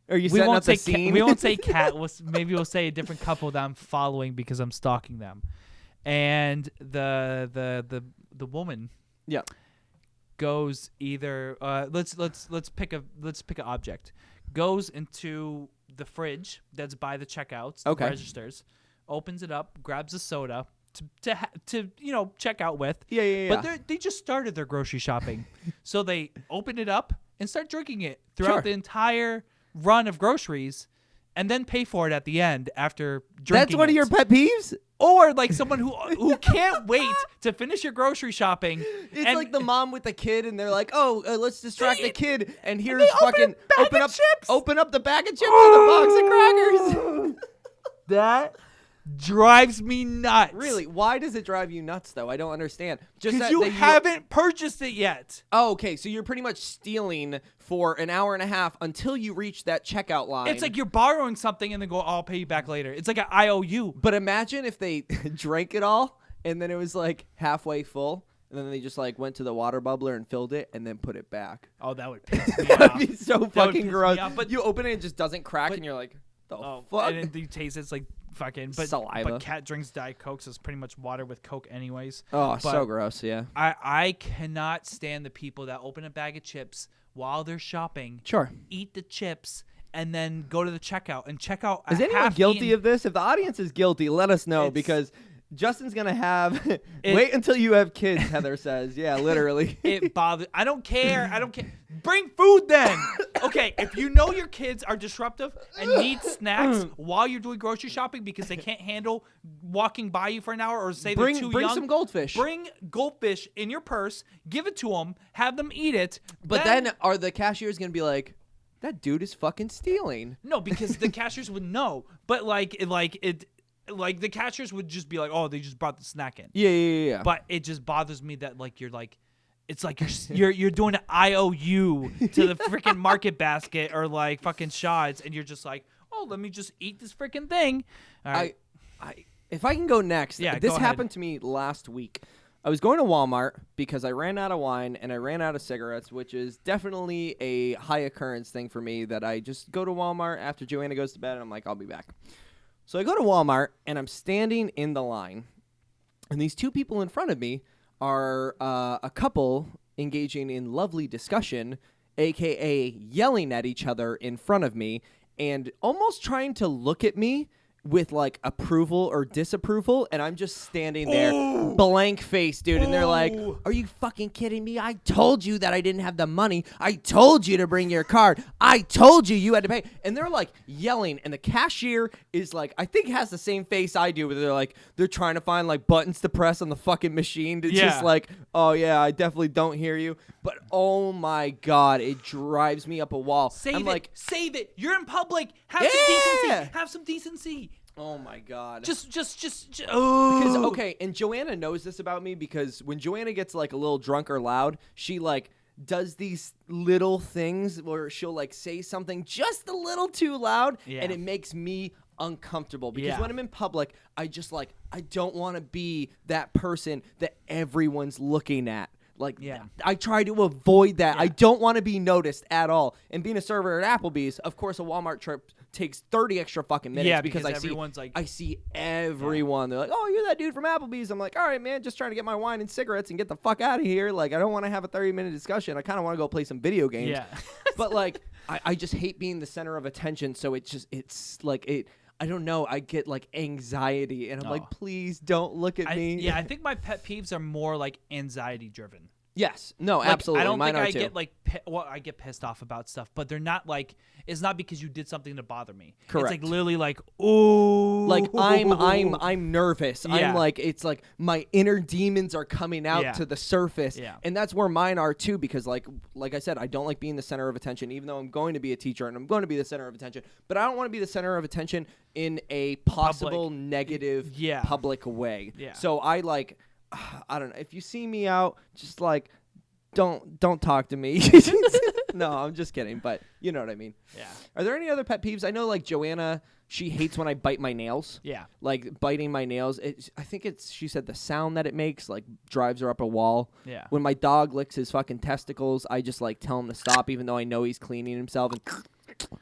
Are you We setting won't up the say scene? we won't say Kat. Maybe we'll say a different couple that I'm following because I'm stalking them. And the woman Yep. goes either let's pick an object. Goes into the fridge that's by the checkouts, the Okay. registers, opens it up, grabs a soda to check out with. Yeah. But they just started their grocery shopping, so they open it up and start drinking it throughout Sure. the entire run of groceries, and then pay for it at the end after drinking. That's one of your pet peeves? Or like someone who can't wait to finish your grocery shopping. It's and like the mom with the kid, and they're like, "Oh, let's distract the kid." And here's they fucking open open up the bag of chips and the box of crackers. that drives me nuts. Really? Why does it drive you nuts, though? I don't understand. Just Because that you they- haven't purchased it yet. Oh, okay. So you're pretty much stealing for an hour and a half until you reach that checkout line. It's like you're borrowing something and then go, I'll pay you back later. It's like an IOU. But imagine if they drank it all and then it was like halfway full. And then they just like went to the water bubbler and filled it and then put it back. Oh, that would piss me That'd off. be so would fucking piss me gross. off, But you open it and it just doesn't crack and you're like, the fuck? And then you taste it's like fucking Saliva. But Cat drinks Diet Coke, so it's pretty much water with Coke anyways. Oh, But so gross, yeah. I cannot stand the people that open a bag of chips while they're shopping, Sure. eat the chips, and then go to the checkout and check out. Is anyone guilty of this? If the audience is guilty, let us know because Justin's going to have wait until you have kids, Heather says. Yeah, literally. It bothers. I don't care. Bring food then. Okay, if you know your kids are disruptive and need snacks while you're doing grocery shopping because they can't handle walking by you for an hour or say they're too bring young. some goldfish. Bring goldfish in your purse. Give it to them. Have them eat it. But then are the cashiers going to be like, that dude is fucking stealing? No, because the cashiers would know. But like the cashiers would just be like, oh, they just brought the snack in. Yeah. But it just bothers me that like you're like, it's like you're doing an IOU to the freaking market basket or like fucking shots, and you're just like, oh, let me just eat this freaking thing. All right. If I can go next, Yeah, this go ahead. happened to me last week. I was going to Walmart because I ran out of wine and I ran out of cigarettes, which is definitely a high occurrence thing for me that I just go to Walmart after Joanna goes to bed and I'm like, I'll be back. So I go to Walmart and I'm standing in the line, and these two people in front of me are a couple engaging in lovely discussion, a.k.a. yelling at each other in front of me and almost trying to look at me with like approval or disapproval, and I'm just standing there blank face, dude, and they're like, are you fucking kidding me? I told you that I didn't have the money. I told you to bring your card. I told you had to pay. And they're like yelling, and the cashier is like, I think has the same face I do, where they're like, they're trying to find like buttons to press on the fucking machine to just like, oh yeah, I definitely don't hear you. But oh my god, it drives me up a wall. Save it. You're in public. Have Yeah. some decency. Have some decency. Oh my god. Just Because, oh. okay, and Joanna knows this about me because when Joanna gets like a little drunk or loud, she like does these little things where she'll like say something just a little too loud, and it makes me uncomfortable because when I'm in public, I just like, I don't want to be that person that everyone's looking at. Like, I try to avoid that. I don't want to be noticed at all. And being a server at Applebee's, of course, a Walmart trip takes 30 extra fucking minutes. Yeah, because everyone's like, I see everyone. They're like, oh, you're that dude from Applebee's. I'm like, all right, man, just trying to get my wine and cigarettes and get the fuck out of here. Like, I don't want to have a 30-minute discussion. I kind of want to go play some video games. Yeah. But, like, I just hate being the center of attention. So it's like, I don't know. I get like anxiety, and I'm like, please don't look at me. Yeah, I think my pet peeves are more like anxiety driven. Yes. No, Like, absolutely. I don't Mine think are I too. get like I get pissed off about stuff, but they're not like it's not because you did something to bother me. Correct. It's like literally like ooh, Like I'm nervous. Yeah. I'm like it's like my inner demons are coming out Yeah. to the surface. Yeah. And that's where mine are too, because like I said, I don't like being the center of attention, even though I'm going to be a teacher and I'm going to be the center of attention. But I don't want to be the center of attention in a possible negative Yeah. public way. Yeah. So I like I don't know. If you see me out, just like don't talk to me. No, I'm just kidding, but you know what I mean. Yeah. Are there any other pet peeves? I know like Joanna, she hates when I bite my nails. Yeah. Like biting my nails. I think she said the sound that it makes like drives her up a wall. Yeah. When my dog licks his fucking testicles, I just like tell him to stop even though I know he's cleaning himself. And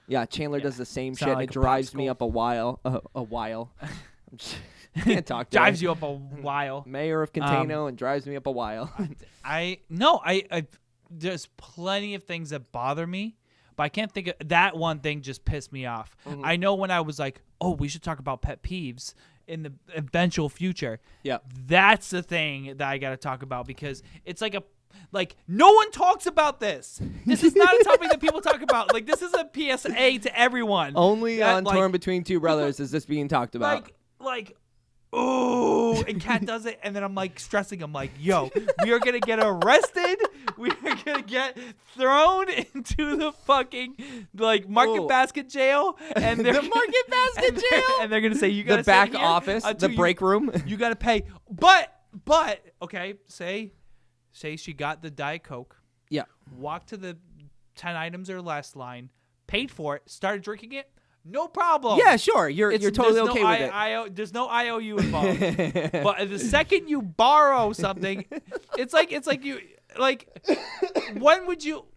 yeah, Chandler does the same Sound shit like and a it drives me popsicle. up a while. I can't talk to Drives her. you up a while. Mayor of Contano and drives me up a while. I there's plenty of things that bother me, but I can't think of that one thing just pissed me off. Mm-hmm. I know when I was like, oh, we should talk about pet peeves in the eventual future. Yeah. That's the thing that I got to talk about because it's like no one talks about this. This is not a topic that people talk about. Like this is a PSA to everyone. Only that, on like, Torn Between Two Brothers is this being talked about. Like, oh, and Kat does it, and then I'm like stressing. I'm like, yo, we are gonna get arrested. We are gonna get thrown into the fucking like market Ooh. basket jail, and they're The market basket and jail? and they're gonna say you gotta The back sit here office, until the break room. You gotta pay, but okay, say she got the Diet Coke, Yeah. walked to the 10 items or less line, paid for it, started drinking it. No problem. Yeah, sure. You're totally there's okay no with it. there's no IOU involved. But the second you borrow something, it's like you like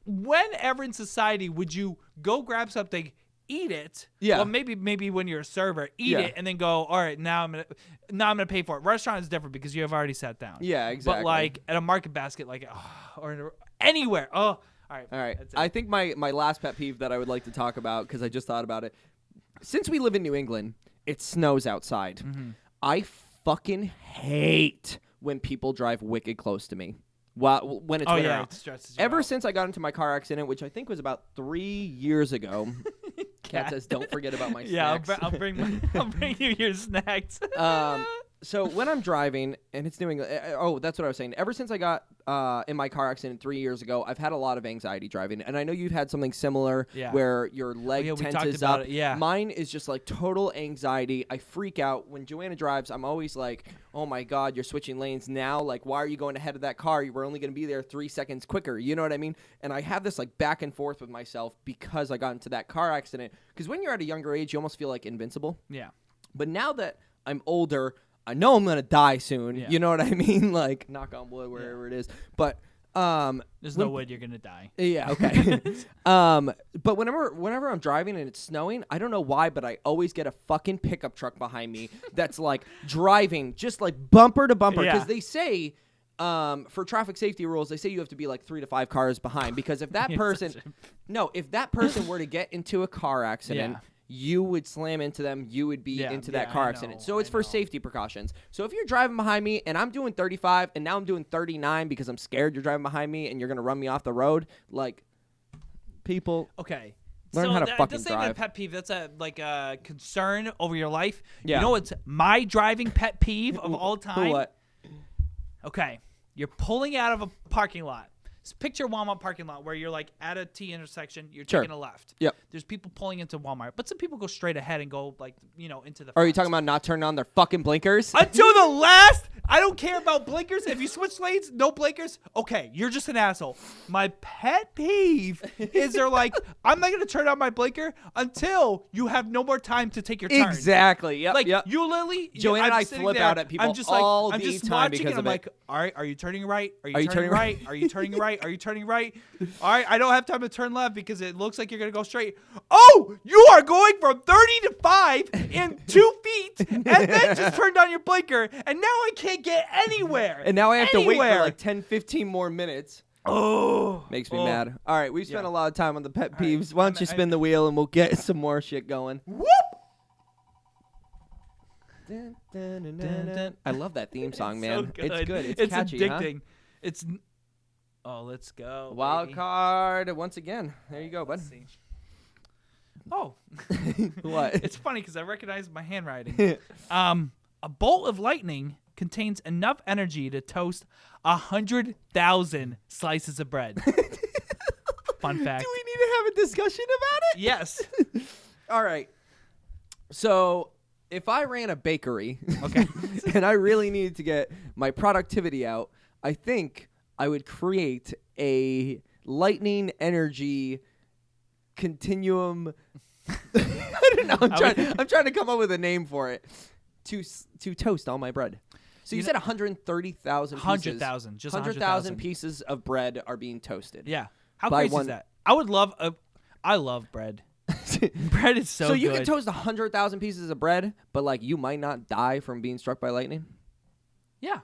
whenever in society would you go grab something, eat it? Yeah. Well, maybe when you're a server, eat Yeah. it and then go, all right, now I'm gonna pay for it. Restaurant is different because you have already sat down. Yeah, exactly. But like at a market basket, like or anywhere. Oh, all right. All right. That's it. I think my last pet peeve that I would like to talk about, because I just thought about it. Since we live in New England, it snows outside. Mm-hmm. I fucking hate when people drive wicked close to me. When it's winter out. It stresses you Ever out. since I got into my car accident, which I think was about 3 years ago. Kat says, "Don't forget about my Yeah, snacks." I'll bring you your snacks. So when I'm driving and it's New England, that's what I was saying. Ever since I got in my car accident 3 years ago, I've had a lot of anxiety driving, and I know you've had something similar Yeah. where your leg we talked tenses about up. it, yeah. Mine is just like total anxiety. I freak out when Joanna drives. I'm always like, "Oh my God, you're switching lanes now! Like, why are you going ahead of that car? You were only going to be there 3 seconds quicker." You know what I mean? And I have this like back and forth with myself because I got into that car accident. Because when you're at a younger age, you almost feel like invincible. Yeah. But now that I'm older, I know I'm gonna die soon. Yeah. You know what I mean? Like, knock on wood, wherever it is. But There's no way you're gonna die. yeah, okay. But whenever I'm driving and it's snowing, I don't know why, but I always get a fucking pickup truck behind me that's like driving just like bumper to bumper, because Yeah. they say. For traffic safety rules, they say you have to be like 3 to 5 cars behind, because if that person, if that person were to get into a car accident, Yeah. you would slam into them, you would be into that car I accident. know, So it's I for know. safety precautions. So if you're driving behind me and I'm doing 35 and now I'm doing 39 because I'm scared you're driving behind me and you're going to run me off the road, like, people, Okay. Learn so how to that, fucking that's not even a drive. pet peeve. That's a concern over your life. Yeah. You know what's my driving pet peeve of all time? what? Okay. You're pulling out of a parking lot. So picture a Walmart parking lot where you're like at a T intersection, you're Sure. taking a left. Yep. There's people pulling into Walmart, but some people go straight ahead and go like, into the Are you front. talking about not turning on their fucking blinkers? Until the last, I don't care about blinkers. If you switch lanes, no blinkers, okay, you're just an asshole. My pet peeve is they're like, I'm not going to turn on my blinker until you have no more time to take your turn. Exactly. Yep. Like, yep. you literally, Joanne and I'm I sitting flip there, out at people I'm just like, all I'm the just time watching because and of I'm it. like, all right, are you turning right? Are you you turning turning right? Are you turning right? Are you turning right? All right, I don't have time to turn left because it looks like you're going to go straight. Oh, you are going from 30 to 5 in 2 feet and then just turned on your blinker and now I can't get anywhere. And now I have to wait for Anywhere. like 10, 15 more minutes. Oh. Makes me mad. All right, we spent Yeah. a lot of time on the pet All right. peeves. Why don't you spin the wheel and we'll get some more shit going. Whoop. Dun, dun. I love that theme song, It's man. so good. It's good. It's catchy, huh? addicting. It's Oh, let's go. Wild baby. card once again. There you go, bud. Let's see. Oh. What? It's funny because I recognize my handwriting. A bolt of lightning contains enough energy to toast 100,000 slices of bread. Fun fact. Do we need to have a discussion about it? Yes. All right. So if I ran a bakery, Okay. and I really needed to get my productivity out, I think I would create a lightning energy continuum. I don't know. I'm trying to come up with a name for it to toast all my bread. So you said 130,000 pieces. 100,000. Just 100,000 pieces of bread are being toasted. Yeah. How By crazy one- is that? I would love I love bread. Bread is so you good. can toast 100,000 pieces of bread, but like you might not die from being struck by lightning. Yeah.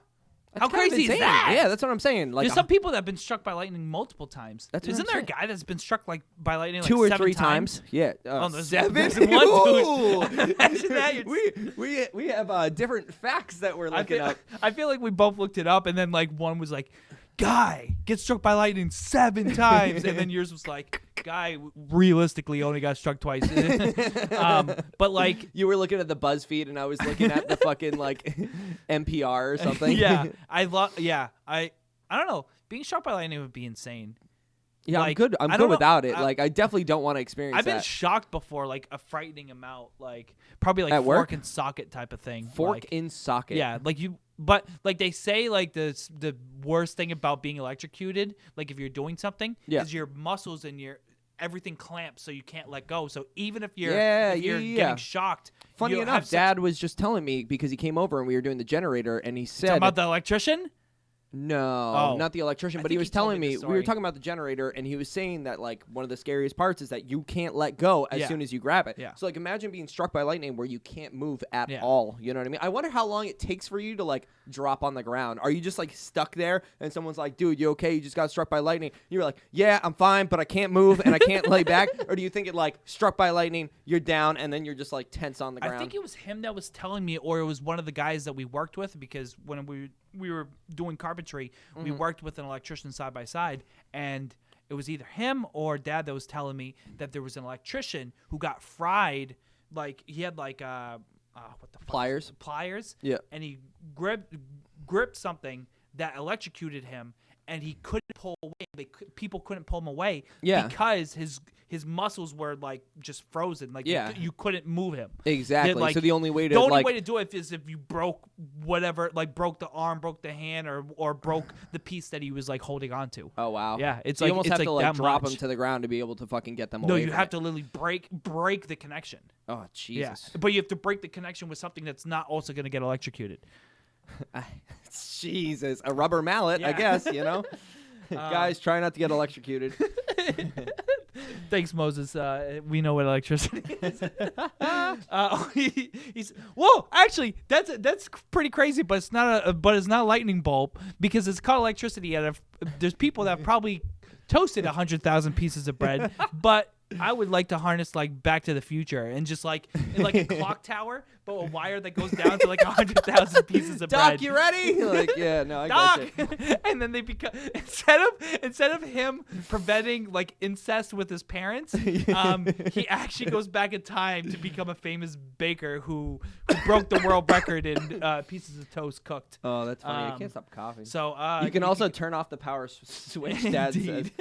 That's How kind of crazy is insane. that? Yeah, that's what I'm saying. Like There's some people that have been struck by lightning multiple times. That's what Isn't I'm there a saying. guy that's been struck by lightning like 2 or 7 3 times. Yeah. Oh, there's 7? there's one Ooh. dude. Imagine that. You're- we have different facts that we're looking up. I feel like we both looked it up, and then like one was like, "Guy gets struck by lightning 7 times," and then yours was like, "Guy realistically only got struck twice." But like, You were looking at the BuzzFeed, and I was looking at the fucking like NPR or something. yeah, I don't know. Being struck by lightning would be insane. Yeah, I'm Like, good. I'm I good don't know. without it. Like, I definitely don't want to experience I've been that. shocked before, like a frightening amount, like probably like At fork work? and socket type of thing. Fork like, in socket. Yeah, like you, but like they say, like the worst thing about being electrocuted, like if you're doing something, Yeah. is your muscles and your everything clamps, so you can't let go. So even if you're Yeah. getting shocked, Funny you enough, have such- Dad was just telling me because he came over and we were doing the generator, and he said, about the electrician. No, Oh. not the electrician, I but he think was he told telling me me, the we were story. talking about the generator, and he was saying that like one of the scariest parts is that you can't let go as Yeah. soon as you grab it. Yeah. So like imagine being struck by lightning where you can't move at Yeah. all. You know what I mean? I wonder how long it takes for you to like drop on the ground. Are you just like stuck there and someone's like, "Dude, you okay? You just got struck by lightning." You're like, "Yeah, I'm fine, but I can't move and I can't lay back." Or do you think it like struck by lightning, you're down, and then you're just like tense on the ground? I think it was him that was telling me, or it was one of the guys that we worked with, because when we were doing carpentry, we worked with an electrician side by side, and it was either him or Dad that was telling me that there was an electrician who got fried, like he had like what the fuck? Pliers, Yeah. and he gripped something that electrocuted him, and he couldn't pull away. People couldn't pull him away, Yeah. because his muscles were like just frozen, like Yeah. you couldn't move him. Exactly. Like, so the only way to the only like way to do it is if you broke whatever, like broke the arm, broke the hand, or broke the piece that he was like holding on to. Oh wow. Yeah, it's So you like almost it's have like to like that drop much. them to the ground to be able to fucking get them No, away. you from have it. to literally break the connection. Oh Jesus. Yeah, but you have to break the connection with something that's not also going to get electrocuted. Jesus, a rubber mallet, I Yeah. guess, you know. Guys, try not to get electrocuted. Thanks, Moses. We know what electricity is. He's whoa. Actually, that's pretty crazy, but it's not a lightning bulb, because it's called electricity. And there's people that have probably toasted 100,000 pieces of bread, but I would like to harness like Back to the Future and just like in like a clock tower, but a wire that goes down to like 100,000 pieces of bread. Doc, you ready? Like, yeah, no, I Doc, got you. and then they become instead of him preventing like incest with his parents, he actually goes back in time to become a famous baker who broke the world record in pieces of toast cooked. Oh, that's funny. I Um, can't stop coughing. So you can also turn off the power switch, Dad says. Indeed.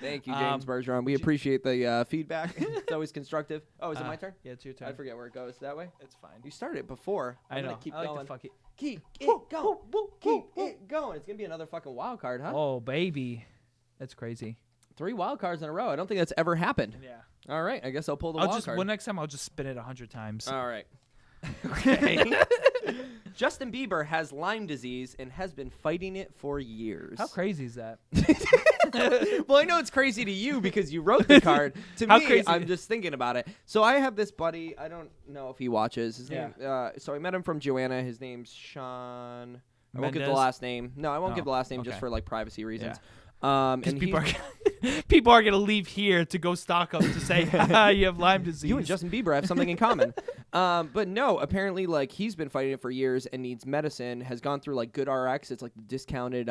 Thank you, James Bergeron. We appreciate the feedback. It's always constructive. Oh, is it my turn? Yeah, it's your turn. I forget where it goes. That way? It's fine. You started it before. I I'm know. gonna keep I like going. to fuck it. Keep it Woo, going. woo, woo, Keep woo, it going. It's going to be another fucking wild card, huh? Oh baby, that's crazy. 3 wild cards in a row. I don't think that's ever happened. Yeah. All right. I guess I'll pull the I'll wild just card. well, next time I'll just spin it 100 times. All right. Okay. Justin Bieber has Lyme disease and has been fighting it for years. How crazy is that? Well, I know it's crazy to you because you wrote the card. To How me, crazy- I'm just thinking about it. So I have this buddy. I don't know if he watches. His Yeah. name. So I met him from Joanna. His name's Sean. I won't give the Mendez? last name. No, I won't Oh, give the last name just okay. for like privacy reasons. Because And people are gonna leave here to go stalk him to say, "Haha, you have Lyme disease." you and Justin Bieber have something in common. But no, apparently, like he's been fighting it for years and needs medicine. Has gone through like GoodRx. It's like the discounted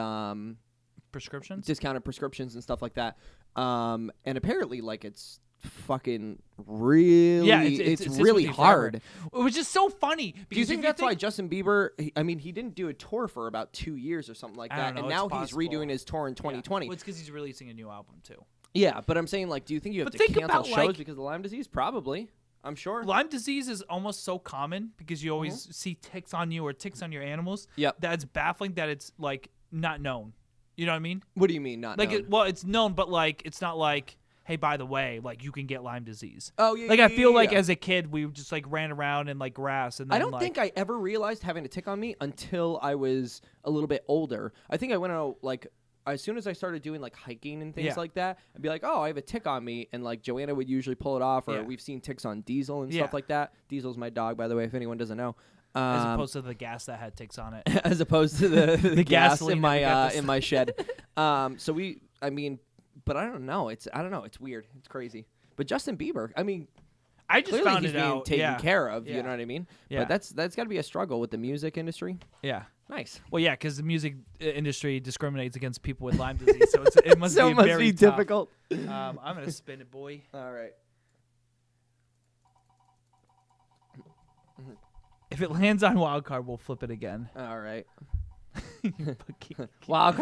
prescriptions. discounted prescriptions and stuff like that. And apparently, like, it's fucking really, Yeah, it's with really you hard. forever. Which is so funny. Do you because think if that's why Justin Bieber? He didn't do a tour for about 2 years or something like I that, don't know, and it's now he's possible. redoing his tour in 2020. Well, it's because he's releasing a new album too. Yeah, but I'm saying, like, do you think you have But to think cancel about, shows like- because of Lyme disease? Probably. I'm sure. Lyme disease is almost so common because you always see ticks on you or ticks on your animals. Yep. That's baffling that it's like not known. You know what I mean? What do you mean not Like, known? it's known, but like it's not like, hey, by the way, like you can get Lyme disease. Oh, yeah, Like yeah, I feel yeah, like yeah. as a kid we just like ran around in like grass and then I don't like, think I ever realized having a tick on me until I was a little bit older. I think I went out, like, as soon as I started doing, like, hiking and things Yeah. like that, I'd be like, oh, I have a tick on me, and, like, Joanna would usually pull it off, or Yeah. we've seen ticks on Diesel and Yeah. stuff like that. Diesel's my dog, by the way, if anyone doesn't know. as opposed to the gas that had ticks on it. as opposed to the gas gasoline in that we got my this- in my shed. But I don't know. It's weird. It's crazy. But Justin Bieber, I mean, I just clearly found he's it being out. taken yeah. care of. Yeah. You know what I mean? Yeah. But that's got to be a struggle with the music industry. Yeah. Nice. Well, yeah, because the music industry discriminates against people with Lyme disease, so it must So be it must very be tough. difficult. I'm gonna spin it, boy. All right. If it lands on wild card, we'll flip it again. All right. Politics Wild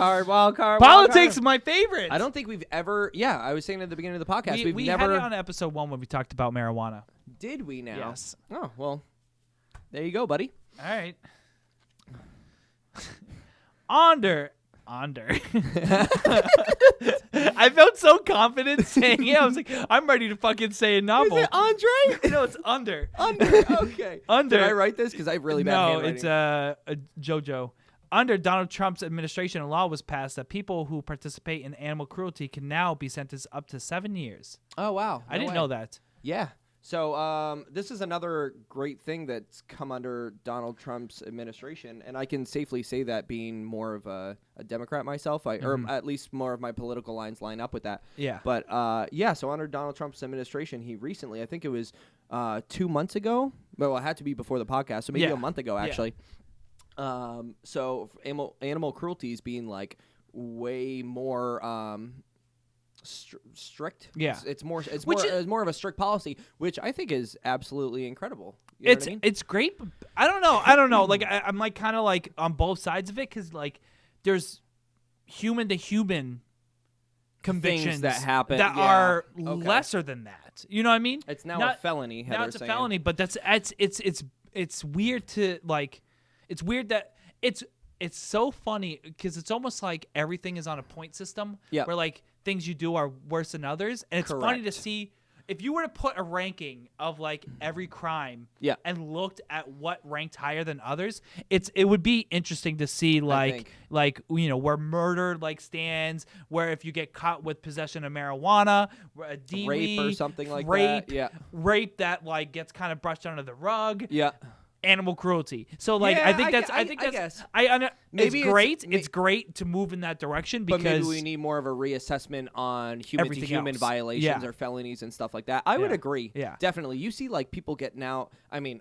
card. is my favorite. I don't think we've ever. Yeah, I was saying at the beginning of the podcast, we've we never. had it on episode 1 when we talked about marijuana. Did we now? Yes. Oh well. There you go, buddy. All right. Onder. I felt so confident saying it. I was like, I'm ready to fucking say a novel. Is it Andre? No, it's under. Under. Okay. Under. Did I write this? Because I have really bad No, handwriting. it's a JoJo. Under Donald Trump's administration, a law was passed that people who participate in animal cruelty can now be sentenced up to 7 years. Oh wow. I didn't know that. Yeah. So this is another great thing that's come under Donald Trump's administration, and I can safely say that being more of a Democrat myself, or at least more of my political lines line up with that. Yeah. But yeah, so under Donald Trump's administration, he recently, I think it was 2 months ago. Well, it had to be before the podcast, so maybe Yeah. a month ago Yeah. actually. So animal cruelty is being like way more strict. Yeah. It's more Which it's more of a strict policy, which I think is absolutely incredible. You know what I mean? It's great. But I don't know. Like I'm like kind of like on both sides of it because like there's human to human convictions that happen, that yeah. are Okay. lesser than that. You know what I mean? It's now Not- a felony. Now Heather it's a saying. felony, but it's weird to like. It's weird that it's so funny because it's almost like everything is on a point system. Yep. Where like things you do are worse than others, and it's funny to Correct. see if you were to put a ranking of like every crime. Yeah. And looked at what ranked higher than others, it would be interesting to see think. like where murder like stands, where if you get caught with possession of marijuana, a DWI, Rape or something like rape, that. Yeah. rape that like gets kind of brushed under the rug. Yeah. Animal cruelty. So like Yeah, I think I that's guess. it's Maybe great. it's- It's great to move in that direction But because maybe we need more of a reassessment on human-to-human Everything else. violations Yeah. or felonies and stuff like that. I would Yeah. agree. Yeah. Definitely. You see, like, people getting out. I mean,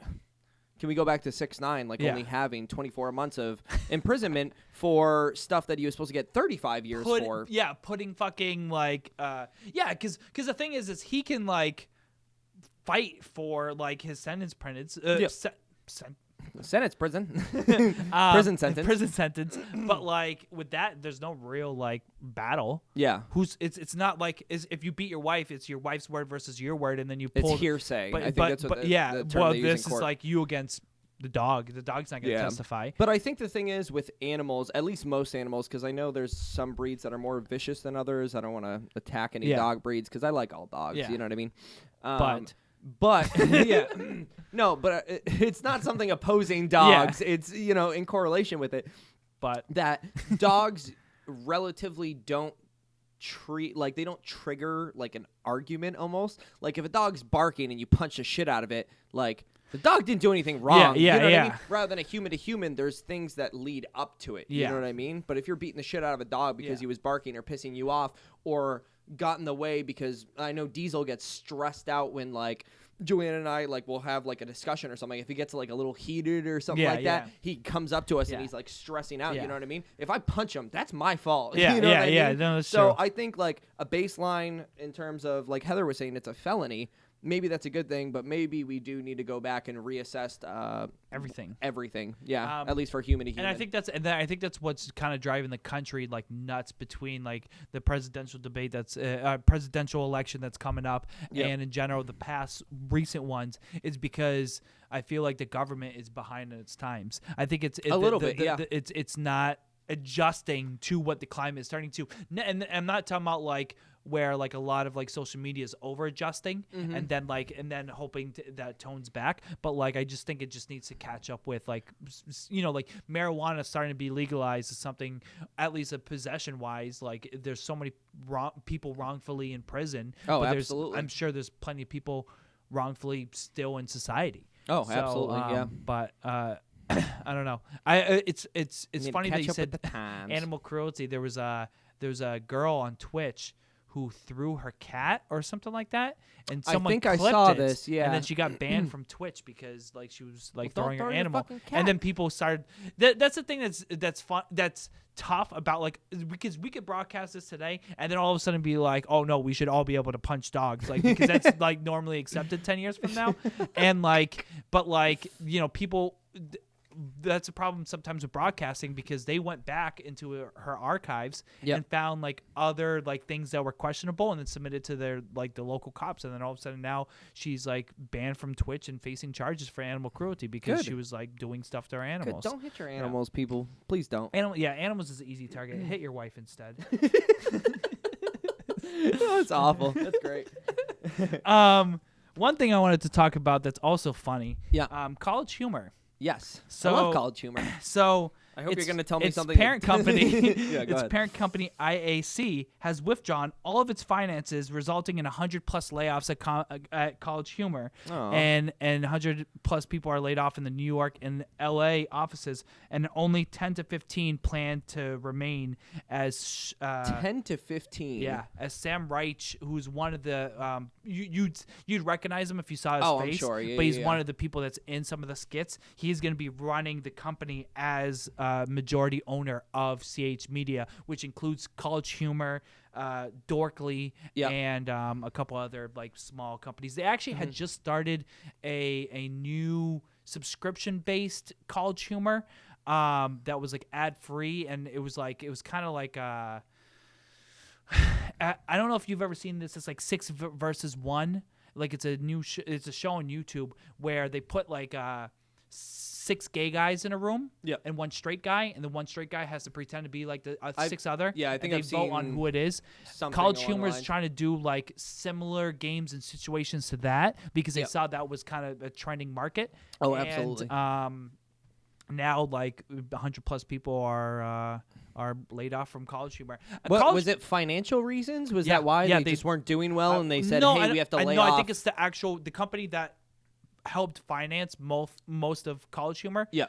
can we go back to 6ix9ine, like Yeah. only having 24 months of imprisonment for stuff that he was supposed to get 35 years for? Yeah, putting fucking like because the thing is he can like fight for like his sentence printed. Yep. Senate's prison. Prison sentence. Prison sentence. But like with that, there's no real like battle. Yeah. It's not like if you beat your wife, it's your wife's word versus your word, and then you It's pull hearsay. But I think but, that's what but the, yeah, the term well, they use this in is court. like you against the dog. The dog's not going to Yeah. testify. But I think the thing is with animals, at least most animals, because I know there's some breeds that are more vicious than others. I don't want to attack any Yeah. dog breeds because I like all dogs. Yeah. You know what I mean? But yeah, no, but it's not something opposing dogs. It's in correlation with it But that dogs relatively don't they don't trigger like an argument almost. Like if a dog's barking and you punch the shit out of it, like the dog didn't do anything wrong. Yeah, you know what yeah. I mean? Rather than a human to human, there's things that lead up to it. You Yeah. know what I mean? But if you're beating the shit out of a dog because Yeah. he was barking or pissing you off or got in the way because I know Diesel gets stressed out when like Joanna and I like will have like a discussion or something. If he gets like a little heated or something like that, he comes up to us and he's like stressing out. You know what I mean? If I punch him, that's my fault. Yeah, you know what I mean? No, that's so true. I think like a baseline in terms of like Heather was saying, it's a felony. Maybe that's a good thing, but maybe we do need to go back and reassess everything. Yeah, at least for human to human. And I think that's what's kind of driving the country like nuts between like the presidential debate presidential election that's coming up, and in general the past recent ones is because I feel like the government is behind in its times. I think it's a little bit. It's not adjusting to what the climate is starting to. And I'm not talking about like where like a lot of like social media is over adjusting and then hoping that tones back, but like I just think it just needs to catch up with like like marijuana starting to be legalized is something, at least a possession wise, like there's so many people wrongfully in prison. Oh, but absolutely. I'm sure there's plenty of people wrongfully still in society. Oh, so, absolutely. Yeah. But I don't know. It's funny that you said times. Animal cruelty. There was a girl on Twitch who threw her cat or something like that, and someone I think I clipped saw it, this. Yeah, and then she got banned from Twitch because like she was like throwing her throw your animal, fucking cat. and then people started. That's the thing that's fun. That's tough about like because we could broadcast this today, and then all of a sudden be like, oh no, we should all be able to punch dogs, like because that's like normally accepted 10 years from now, and like, but like people. That's a problem sometimes with broadcasting because they went back into her archives and found like other like things that were questionable and then submitted to their like the local cops, and then all of a sudden now she's like banned from Twitch and facing charges for animal cruelty because she was like doing stuff to her animals. Good. Don't hit your animals, people. Please don't. Animals is an easy target. Hit your wife instead. That's awful. That's great. One thing I wanted to talk about that's also funny. Yeah. College humor. Yes. So, I love college humor. So I hope you're going to tell me its something. Parent company, go ahead. Parent company IAC has withdrawn all of its finances, resulting in 100+ layoffs at College Humor, and 100+ people are laid off in the New York and LA offices, and only 10 to 15 plan to remain as 10 to 15. Yeah, as Sam Reich, who's one of the you'd recognize him if you saw his face, I'm sure. Yeah, but he's one of the people that's in some of the skits. He's going to be running the company as majority owner of CH Media, which includes College Humor, Dorkly, and a couple other like small companies. They actually had just started a new subscription-based College Humor that was like ad-free, and it was kind of like I don't know if you've ever seen this. It's like 6 versus 1. Like it's a it's a show on YouTube where they put like 6 gay guys in a room, and 1 straight guy, and the 1 straight guy has to pretend to be like the 6 other. Yeah, I think and they vote on who it is. College Humor is trying to do like similar games and situations to that because they saw that was kind of a trending market. Oh, and, absolutely. Now like 100+ people are laid off from College Humor. Was it financial reasons? Was that why they just weren't doing well and they said, "Hey, we have to lay off"? No, I think it's the company that helped finance most of College Humor. Yeah.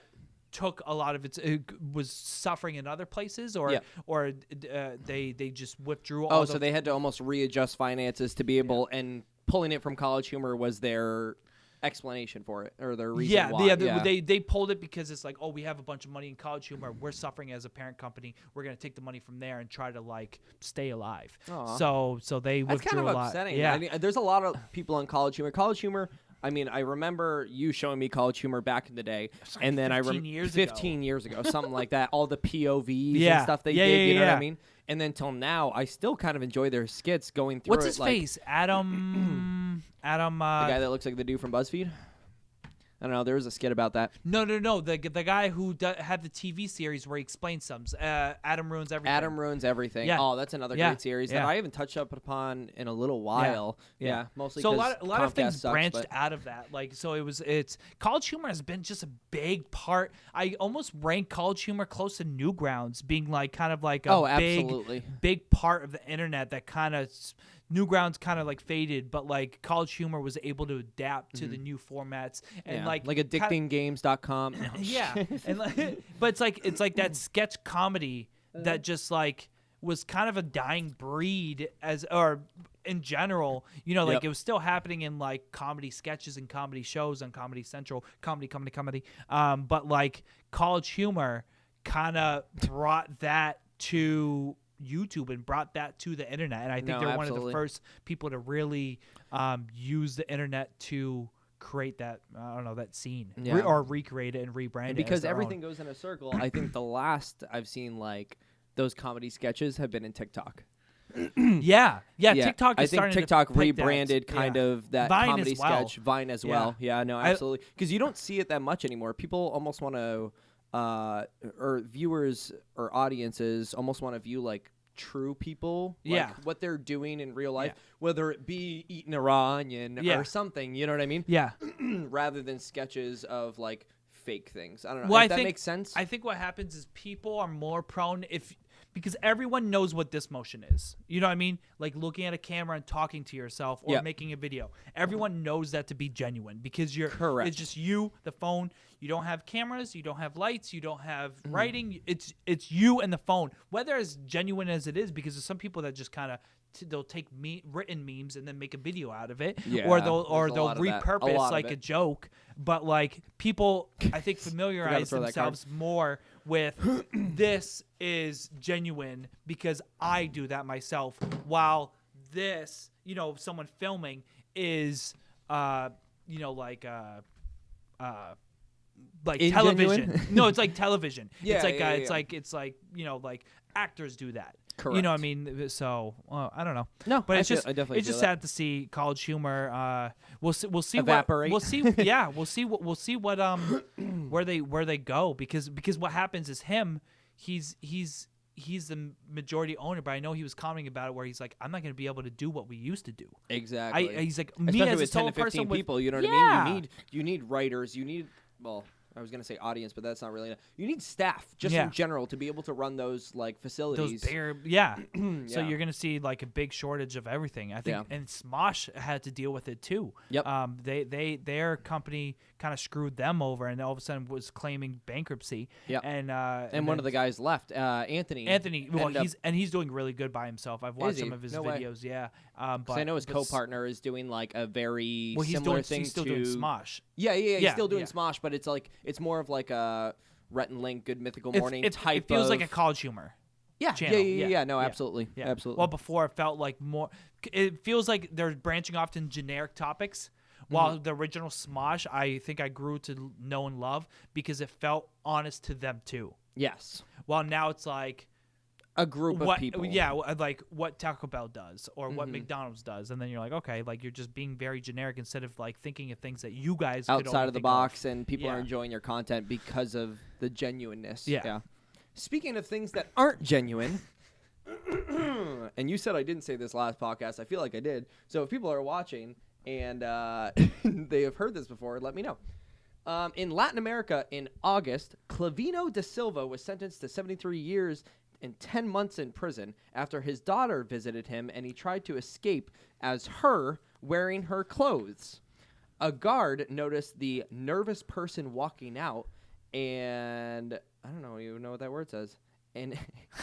Took a lot of it was suffering in other places, or they just withdrew. So they had to almost readjust finances to be able, and pulling it from College Humor was their explanation for it, or their reason why. They pulled it because it's like, oh, we have a bunch of money in College Humor. We're suffering as a parent company. We're gonna take the money from there and try to like stay alive. So they withdrew That's kind of a lot. upsetting. Yeah, I mean, there's a lot of people on College Humor. College Humor. I mean, I remember you showing me College Humor back in the day, and then 15 years ago, something like that. All the POVs and stuff they did, you know what I mean? And then till now, I still kind of enjoy their skits going through. What's his face? Adam. The guy that looks like the dude from BuzzFeed. I don't know. There was a skit about that. No. The guy who had the TV series where he explains some. Adam Ruins Everything. Adam Ruins Everything. Yeah. Oh, that's another great series that I haven't touched up upon in a little while. Yeah. Mostly so a lot of things branched out of that. Like so, it's College Humor has been just a big part. I almost rank College Humor close to Newgrounds being like kind of like a big part of the internet that kind of. Newgrounds kind of like faded, but like College Humor was able to adapt to the new formats and like addictinggames.com. Yeah, and but it's like that sketch comedy that just like was kind of a dying breed or in general, like Yep. it was still happening in like comedy sketches and comedy shows on Comedy Central, comedy. But like College Humor kind of brought that to YouTube and brought that to the internet. And I think they're one of the first people to really use the internet to create that that scene or recreate it and rebrand it because everything goes in a circle. I think the last I've seen like those comedy sketches have been in TikTok. yeah TikTok is I think TikTok rebranded kind of that Vine comedy as well. sketch Vine as well. Yeah, no, absolutely, because you don't see it that much anymore. People almost want to or viewers or audiences almost want to view like true people, like what they're doing in real life, whether it be eating a raw onion or something, you know what I mean? Yeah. Rather than sketches of like fake things. I don't know. Well, If that makes sense. I think what happens is people are more prone because everyone knows what this motion is. You know what I mean? Like looking at a camera and talking to yourself or making a video. Everyone knows that to be genuine because Correct. It's just you, the phone. You don't have cameras. You don't have lights. You don't have writing. It's you and the phone. Whether as genuine as it is, because there's some people that just kind of they'll take written memes and then make a video out of it, or they'll repurpose like a joke. But like people, I think familiarize themselves more with this is genuine because I do that myself. While this, someone filming is, like television. No, it's like television. It's like like actors do that. Correct. You know what I mean? So I don't know. No, but it's just definitely sad to see College Humor. We'll see evaporate. We'll see. Yeah, we'll see what where they go because what happens is he's the majority owner, but I know he was commenting about it where he's like, I'm not going to be able to do what we used to do. Exactly. He's like, especially me as with a solo 10 to 15 person people, you know what I mean? You need writers, you need I was going to say audience, but that's not really enough. You need staff just in general to be able to run those like facilities. So you're going to see like a big shortage of everything. I think and Smosh had to deal with it too. Yep. Their company kind of screwed them over and all of a sudden was claiming bankruptcy. Yep. And one of the guys left, Anthony. Well, he's doing really good by himself. I've watched some of his videos. Yeah. But I know his co-partner is doing like a very similar thing. He's still doing Smosh. Yeah. He's still doing Smosh, but it's more of like a Rhett and Link, Good Mythical Morning type. It feels like a College Humor. Channel. Yeah. No, absolutely. Yeah. Absolutely. Well, before it felt like more. It feels like they're branching off in generic topics. While the original Smosh, I think I grew to know and love because it felt honest to them too. Yes. While now it's like a group of people. Yeah, like what Taco Bell does or what McDonald's does, and then you're like, okay, like you're just being very generic instead of like thinking of things that you guys outside of the box, and people are enjoying your content because of the genuineness. Yeah. Speaking of things that aren't genuine. And you said I didn't say this last podcast. I feel like I did. So if people are watching and they have heard this before, let me know. In Latin America, in August, Clavino da Silva was sentenced to 73 years and 10 months in prison after his daughter visited him and he tried to escape as her wearing her clothes. A guard noticed the nervous person walking out, and I don't know, you know what that word says. And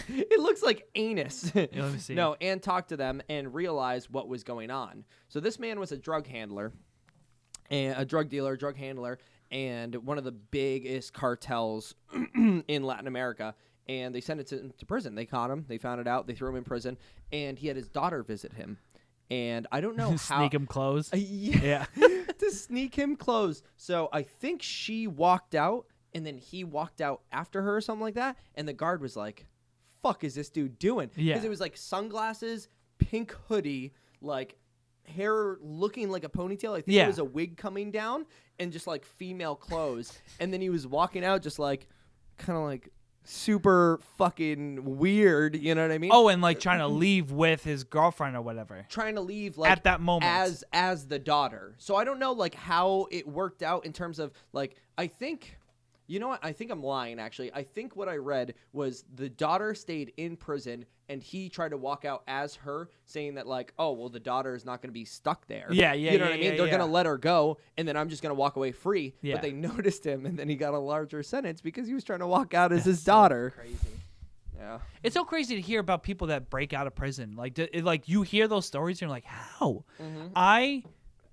it looks like anus. Let me see. No, and talked to them and realized what was going on. So this man was a drug handler, and a drug dealer, drug handler, and one of the biggest cartels in Latin America. And they sent him to prison. They caught him. They found it out. They threw him in prison. And he had his daughter visit him. And I don't know how. Sneak him clothes? Yeah. To sneak him clothes. So I think she walked out. And then he walked out after her or something like that. And the guard was like, fuck is this dude doing? Yeah. Because it was like sunglasses, pink hoodie, like hair looking like a ponytail. I think it was a wig coming down and just like female clothes. And then he was walking out just like kind of like super fucking weird. You know what I mean? Oh, and like trying to leave with his girlfriend or whatever. Trying to leave like at that moment as the daughter. So I don't know like how it worked out in terms of like I think. You know what? I think I'm lying, actually. I think what I read was the daughter stayed in prison, and he tried to walk out as her, saying that, like, oh, well, the daughter is not going to be stuck there. Yeah. You know what I mean? They're going to let her go, and then I'm just going to walk away free. Yeah. But they noticed him, and then he got a larger sentence because he was trying to walk out as his daughter. Crazy. Yeah. It's so crazy to hear about people that break out of prison. Like you hear those stories and you're like, how? Mm-hmm. I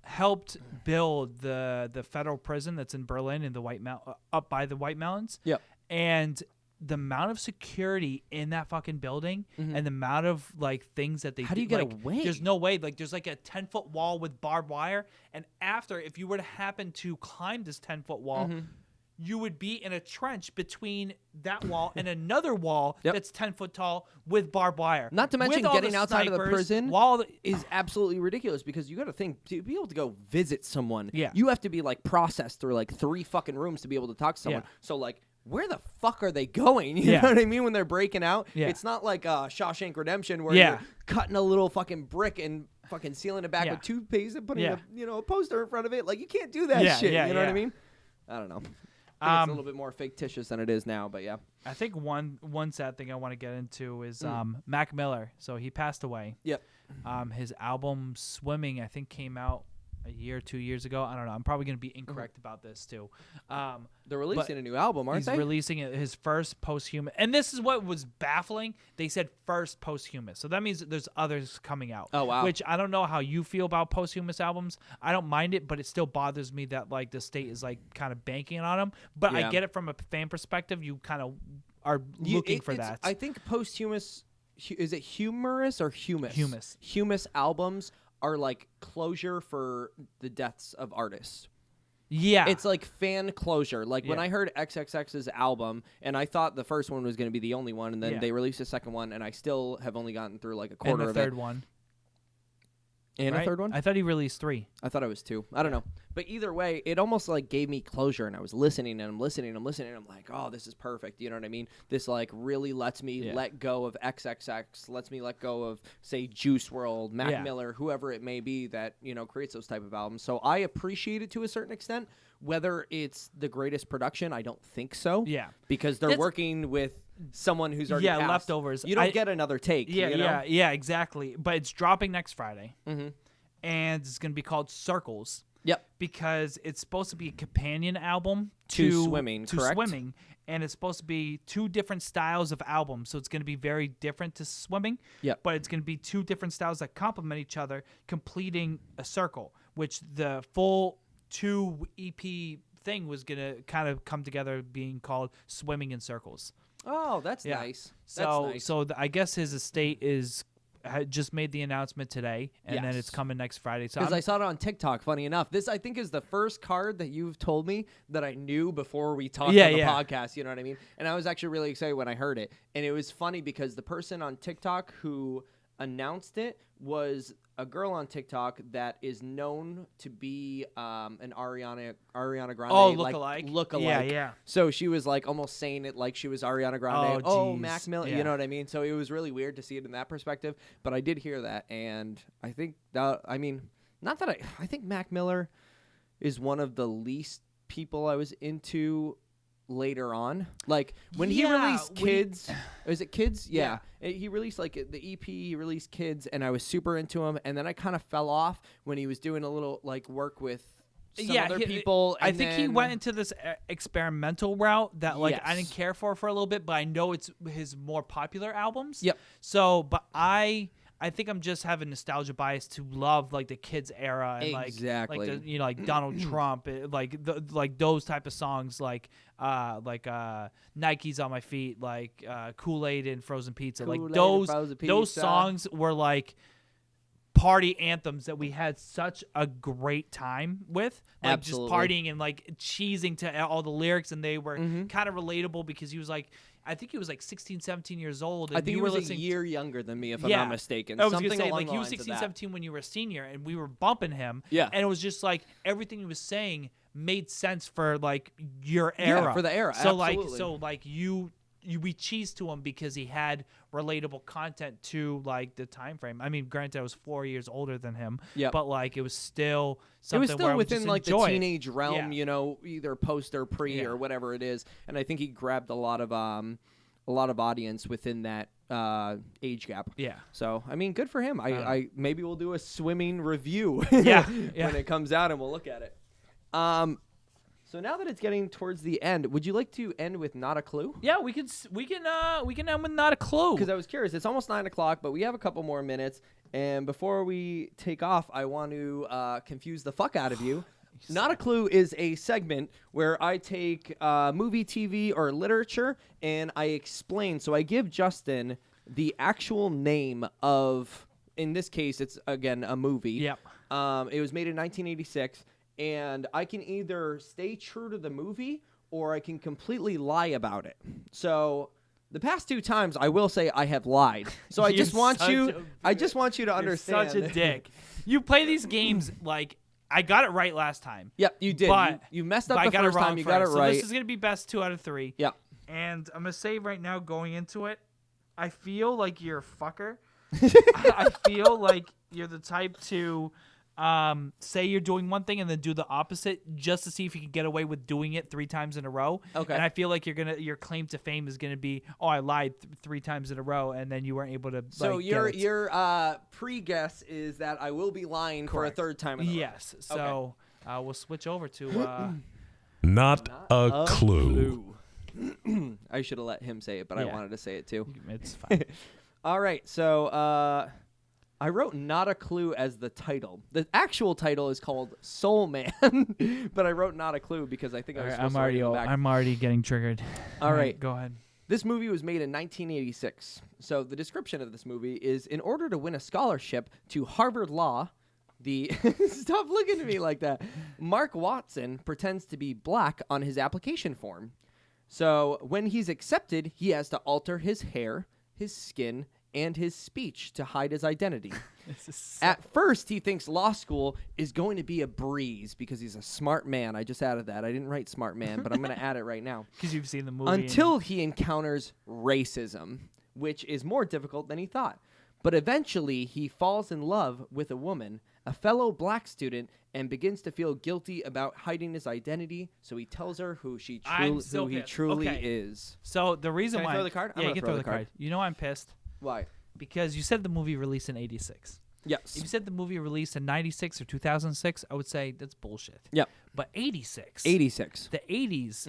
helped build the federal prison that's in Berlin in the up by the White Mountains. Yep. And the amount of security in that fucking building and the amount of like things that they How do you get like, away? There's no way. Like there's like a 10-foot wall with barbed wire, and after, if you were to happen to climb this 10-foot wall, you would be in a trench between that wall and another wall that's 10 foot tall with barbed wire. Not to mention With all getting the outside of the snipers, prison while is absolutely ridiculous because you got to think to be able to go visit someone. Yeah. You have to be like processed through like 3 fucking rooms to be able to talk to someone. Yeah. So like, where the fuck are they going? You Yeah. know what I mean? When they're breaking out, Yeah. it's not like Shawshank Redemption where Yeah. you're cutting a little fucking brick and fucking sealing it back Yeah. with toothpaste and putting Yeah. a poster in front of it. Like you can't do that Yeah, shit. yeah, You know what I yeah. mean? I don't know. I think it's a little bit more fictitious than it is now, but yeah. I think one sad thing I want to get into is Mac Miller. So he passed away. Yep. His album Swimming, I think, came out a year, 2 years ago. I don't know. I'm probably going to be incorrect about this too. They're releasing a new album, aren't He's they? releasing his first posthumous. And this is what was baffling. They said first posthumous. So that means that there's others coming out. Oh, wow. Which I don't know how you feel about posthumous albums. I don't mind it, but it still bothers me that like the state is like kind of banking on them. But Yeah. I get it from a fan perspective. You kind of are looking for that. I think posthumous, is it humorous or humus? Humus. Humus albums are like closure for the deaths of artists. Yeah. It's like fan closure. Like when Yeah. I heard XXX's album, and I thought the first one was going to be the only one, and then Yeah. they released a second one, and I still have only gotten through like a and quarter the of third it. one. And right? a third one? I thought he released 3. I thought it was 2. I don't know. But either way, it almost like gave me closure, and I was listening, and I'm listening. I'm like, oh, this is perfect. You know what I mean? This like really lets me let go of XXX, lets me let go of, say, Juice WRLD, Mac Miller, whoever it may be that, creates those type of albums. So I appreciate it to a certain extent. Whether it's the greatest production, I don't think so. Yeah. Because they're working with someone who's already passed. leftovers. You don't get another take. Yeah, you know? yeah, exactly. But it's dropping next Friday. Mm-hmm. And it's going to be called Circles. Yep. Because it's supposed to be a companion album To Swimming, to correct? Swimming, and it's supposed to be 2 different styles of albums. So it's going to be very different to Swimming. Yep. But it's going to be 2 different styles that complement each other, completing a circle, which the full 2 EP thing was going to kind of come together being called Swimming in Circles. Oh, that's Yeah. nice. So That's nice. so I guess his estate had just made the announcement today, and then Yes. it's coming next Friday. So Because I saw it on TikTok, funny enough. This, I think, is the first card that you've told me that I knew before we talked on the podcast, you know what I mean? And I was actually really excited when I heard it. And it was funny because the person on TikTok who announced it was a girl on TikTok that is known to be an Ariana Grande lookalike. Like, Yeah. So she was like almost saying it like she was Ariana Grande. Oh, geez. Mac Miller. Yeah. You know what I mean? So it was really weird to see it in that perspective. But I did hear that, and I think that I think Mac Miller is one of the least people I was into later on. Like when he released Kids, is it Kids? Yeah. He released like the EP, he released Kids, and I was super into him, and then I kind of fell off when he was doing a little like work with some other people. I and think he then- went into this experimental route that like I Yes. didn't care for a little bit, but I know it's his more popular albums. Yep. So, but I think I'm just having nostalgia bias to love like the Kids era and Exactly. like the, like Donald Trump, like those type of songs like Nike's on my feet, like Kool-Aid and Frozen Pizza, Kool-Aid like and those Frozen those Pizza. songs were like party anthems that we had such a great time with, like Absolutely. just partying and like cheesing to all the lyrics, and they were kind of relatable because he was like, I think he was like 16, 17 years old. And I think you he were was a listening year younger than me, if I'm Yeah. not mistaken. I was Something gonna say, along like the he was lines of 16, that. 17 when you were a senior, and we were bumping him. Yeah. And it was just like everything he was saying made sense for like your Yeah, era. for the era, So absolutely. we cheesed to him because he had relatable content to like the time frame. I mean, granted, I was 4 years older than him. Yep. But like it was still It something was where still I would within just like the enjoy it. teenage realm, Yeah. Either post or pre Yeah. or whatever it is. And I think he grabbed a lot of audience within that age gap. Yeah. So I mean, good for him. I maybe we'll do a swimming review. Yeah. When it comes out, and we'll look at it. So now that it's getting towards the end, would you like to end with not a clue? Yeah, we can end with not a clue. Because I was curious. It's almost 9 o'clock, but we have a couple more minutes. And before we take off, I want to confuse the fuck out of you. Not a clue is a segment where I take movie, TV, or literature, and I explain. So I give Justin the actual name of, in this case, it's, again, a movie. Yep. It was made in 1986, and I can either stay true to the movie or I can completely lie about it. So the past 2 times, I will say I have lied. So I just want you to understand. You're such a dick. You play these games like I got it right last time. Yep, you did. But you messed up I the got first it wrong time. You got it first. right. So this is gonna be best 2 out of 3. Yep. And I'm gonna say right now, going into it, I feel like you're a fucker. I feel like you're the type to say you're doing one thing and then do the opposite just to see if you can get away with doing it 3 times in a row. Okay. And I feel like your claim to fame is gonna be, oh, I lied 3 times in a row, and then you weren't able to. So like, your get it. your pre-guess is that I will be lying Correct. for a 3rd time in a row. Yes. So we'll switch over to. Not a clue. I should have let him say it, but I Yeah. wanted to say it too. It's fine. All right, so I wrote Not a Clue as the title. The actual title is called Soul Man, but I wrote Not a Clue because I think I was supposed to write it back. I'm already getting triggered. All right. Go ahead. This movie was made in 1986. So the description of this movie is, in order to win a scholarship to Harvard Law, stop looking at me like that. Mark Watson pretends to be black on his application form. So when he's accepted, he has to alter his hair, his skin, and his speech to hide his identity. At first, he thinks law school is going to be a breeze because he's a smart man. I just added that. I didn't write smart man, but I'm going to add it right now. Because you've seen the movie. Until he encounters racism, which is more difficult than he thought. But eventually, he falls in love with a woman, a fellow black student, and begins to feel guilty about hiding his identity. So he tells her who he truly Okay. is. So the reason Can I why throw the card? I'm Yeah, you gonna can throw throw the the card. card. You know I'm pissed Why? because you said the movie released in '86. Yes. If you said the movie released in '96 or 2006, I would say that's bullshit. Yep. But '86, 86. the '80s,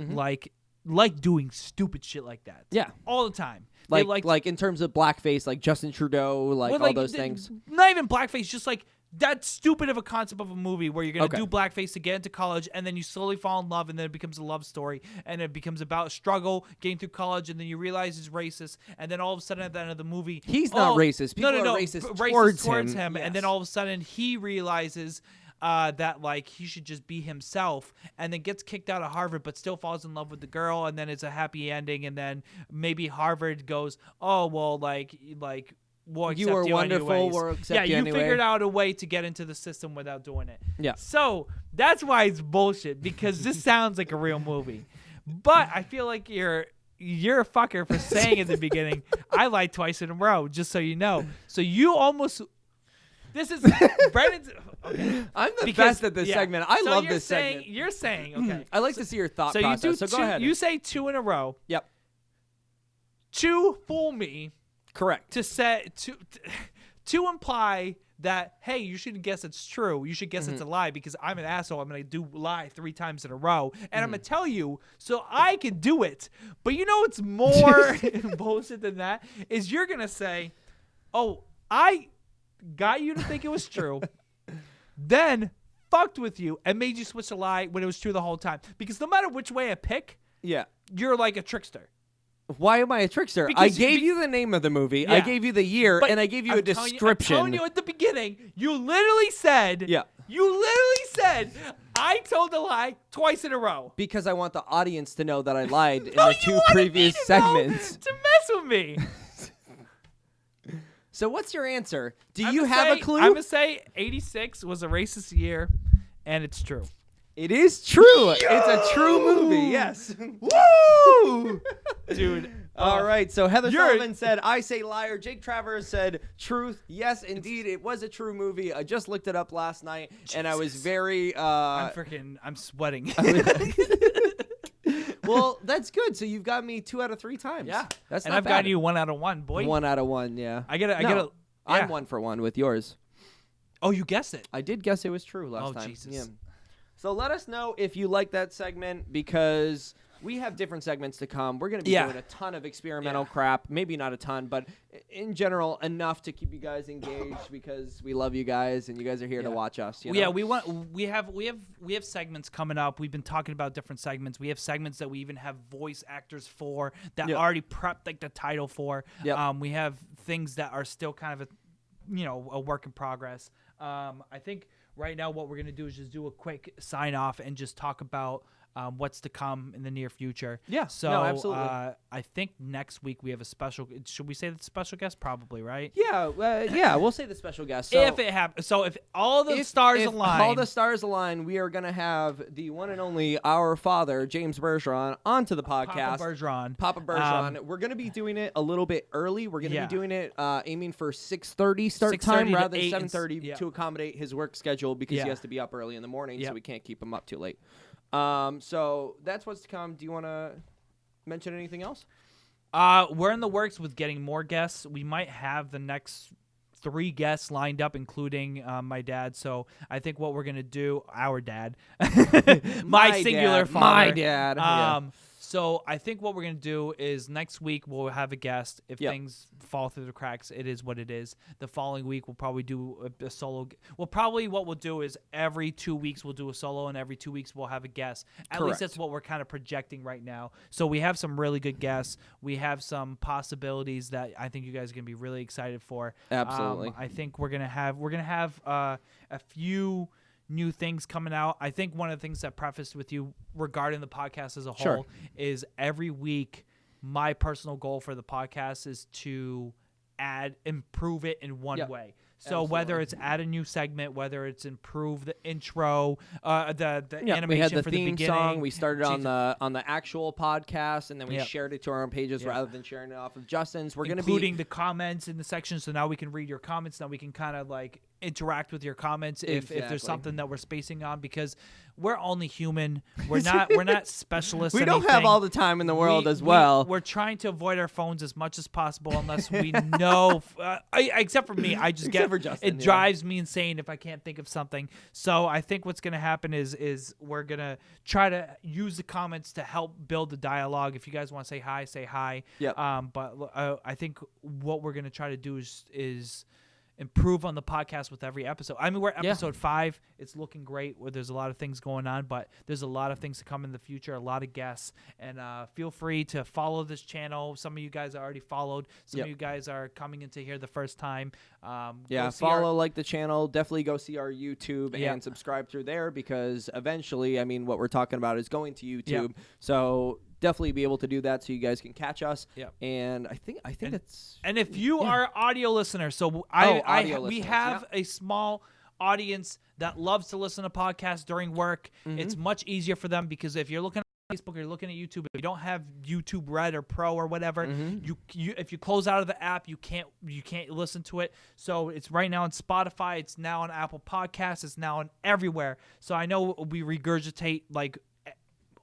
like doing stupid shit like that. Yeah. all the time. They Like in terms of blackface, like Justin Trudeau, like well, all those things. Not even blackface, just like that stupid of a concept of a movie where you're going to Okay. do blackface to get into college, and then you slowly fall in love, and then it becomes a love story, and it becomes about struggle getting through college, and then you realize he's racist, and then all of a sudden at the end of the movie, He's not racist. People are racist towards him. and then Yes. all of a sudden he realizes that like he should just be himself, and then gets kicked out of Harvard, but still falls in love with the girl, and then it's a happy ending, and then maybe Harvard goes, oh well, like. We'll You accept were you wonderful, anyways. we'll accept you you anyway. figured out a way to get into the system without doing it. Yeah. So that's why it's bullshit, because this sounds like a real movie. But I feel like you're a fucker for saying at the beginning, I lied twice in a row, just so you know. So you almost. This is Brennan's. Okay. I'm the best at this yeah. segment. I So love you're this saying, segment. You're saying, okay. I like to see your thought So you process. do So go two, ahead. You say 2 in a row Yep. to fool me, Correct. to imply that, hey, you shouldn't guess it's true. You should guess it's a lie because I'm an asshole. I'm going to do lie 3 times in a row. And I'm going to tell you so I can do it. But you know what's more bullshit than that is you're going to say, oh, I got you to think it was true, then fucked with you and made you switch a lie when it was true the whole time. Because no matter which way I pick, Yeah. you're like a trickster. Why am I a trickster? Because I gave you the name of the movie. I Yeah. gave you the year, But and I gave you I'm a telling description. I'm telling you at the beginning, you literally said, Yeah. you literally said, I told a lie twice in a row. Because I want the audience to know that I lied in No, the you 2 wanted previous me to know segments. to mess with me. So what's your answer? Do I'm you gonna have say- a clue? I'm going to say 86 was a racist year, and it's true. It is true. It's a true movie. Yes. Woo! Dude. All right. So Heather You're- Sullivan said, I say liar. Jake Travers said truth. Yes, indeed. It was a true movie. I just looked it up last night, and I was Jesus. very... I'm sweating. Well, that's good. So you've got me 2 out of 3 times. Yeah. That's and not I've bad. gotten you 1 out of 1, boy. 1 out of 1, yeah. I gotta, No, yeah. I'm 1 for 1 with yours. Oh, you guessed it. I did guess it was true last Oh, time. Jesus. Yeah. So let us know if you like that segment, because we have different segments to come. We're going to be doing a ton of experimental crap. Maybe not a ton, but in general, enough to keep you guys engaged because we love you guys and you guys are here to watch us. You know? We have segments coming up. We've been talking about different segments. We have segments that we even have voice actors for that already prepped like the title for. We have things that are still kind of a work in progress. I think right now what we're going to do is just do a quick sign off and just talk about what's to come in the near future. Yeah. So no, absolutely. I think next week we have a special. Should we say the special guest? Probably, right? Yeah. We'll say the special guest. So if it happens, so if all the stars align, all the stars align, we are going to have the one and only our father, James Bergeron, onto the podcast. Papa Bergeron. We're going to be doing it a little bit early. We're going to be doing it aiming for 6:30 start time rather than 7:30 to accommodate his work schedule because he has to be up early in the morning, so we can't keep him up too late. So that's what's to come. Do you want to mention anything else? We're in the works with getting more guests. We might have the next 3 guests lined up, including my dad. So I think what we're going to do, our dad, my singular father. My dad. So I think what we're going to do is next week we'll have a guest. If things fall through the cracks, it is what it is. The following week we'll probably do a solo. What we'll do is every 2 weeks we'll do a solo, and every 2 weeks we'll have a guest. At least that's what we're kind of projecting right now. So we have some really good guests. We have some possibilities that I think you guys are going to be really excited for. Absolutely. I think we're going to have a few new things coming out. I think one of the things that prefaced with you regarding the podcast as a whole is every week my personal goal for the podcast is to improve it in one way. So whether it's add a new segment, whether it's improve the intro, the animation we had the for theme the beginning. song. We started on the actual podcast, and then we shared it to our own pages rather than sharing it off of Justin's. We're going to be including the comments in the section, so now we can read your comments. Now we can kind of like interact with your comments if there's something that we're spacing on, because we're only human. We're not specialists. We don't have all the time in the world as well. We're trying to avoid our phones as much as possible unless we know. Except for me, I just Justin, drives me insane if I can't think of something. So I think what's going to happen is we're going to try to use the comments to help build the dialogue. If you guys want to say hi, say hi. But I think what we're going to try to do is improve on the podcast with every episode. I mean, we're at episode 5. It's looking great. There's a lot of things going on, but there's a lot of things to come in the future, a lot of guests. And feel free to follow this channel. Some of you guys are already followed. Some of you guys are coming into here the first time. Follow, like the channel. Definitely go see our YouTube and subscribe through there, because eventually, I mean, what we're talking about is going to YouTube. So definitely be able to do that so you guys can catch us. And I think it's. And if you are audio listeners, so we have a small audience that loves to listen to podcasts during work. It's much easier for them, because if you're looking at Facebook or you're looking at YouTube, if you don't have YouTube Red or Pro or whatever, you if you close out of the app, you can't listen to it. So it's right now on Spotify, it's now on Apple Podcasts, it's now on everywhere. So I know we regurgitate like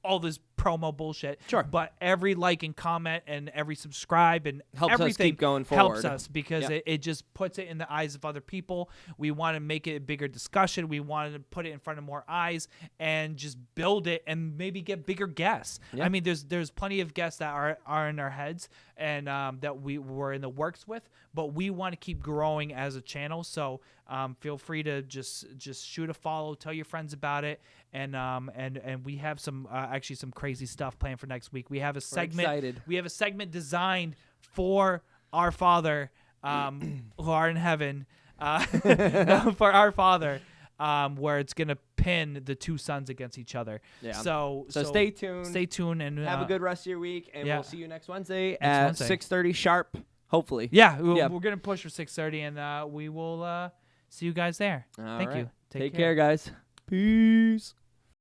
all this promo bullshit, but every like and comment and every subscribe and helps everything us keep going forward. Helps us, because it just puts it in the eyes of other people. We want to make it a bigger discussion. We want to put it in front of more eyes and just build it and maybe get bigger guests. I mean, there's plenty of guests that are in our heads and that we were in the works with, but we want to keep growing as a channel. So feel free to just shoot a follow, tell your friends about it, and we have some actually some crazy stuff planned for next week. We have a segment. We have a segment designed for our Father, who are in heaven, for our Father, where it's gonna pin the 2 sons against each other. So stay tuned. Stay tuned and have a good rest of your week. And we'll see you next Wednesday at 6:30 sharp. Hopefully. We're gonna push for 6:30, and we will see you guys there. Thank you. Take care, guys. Peace.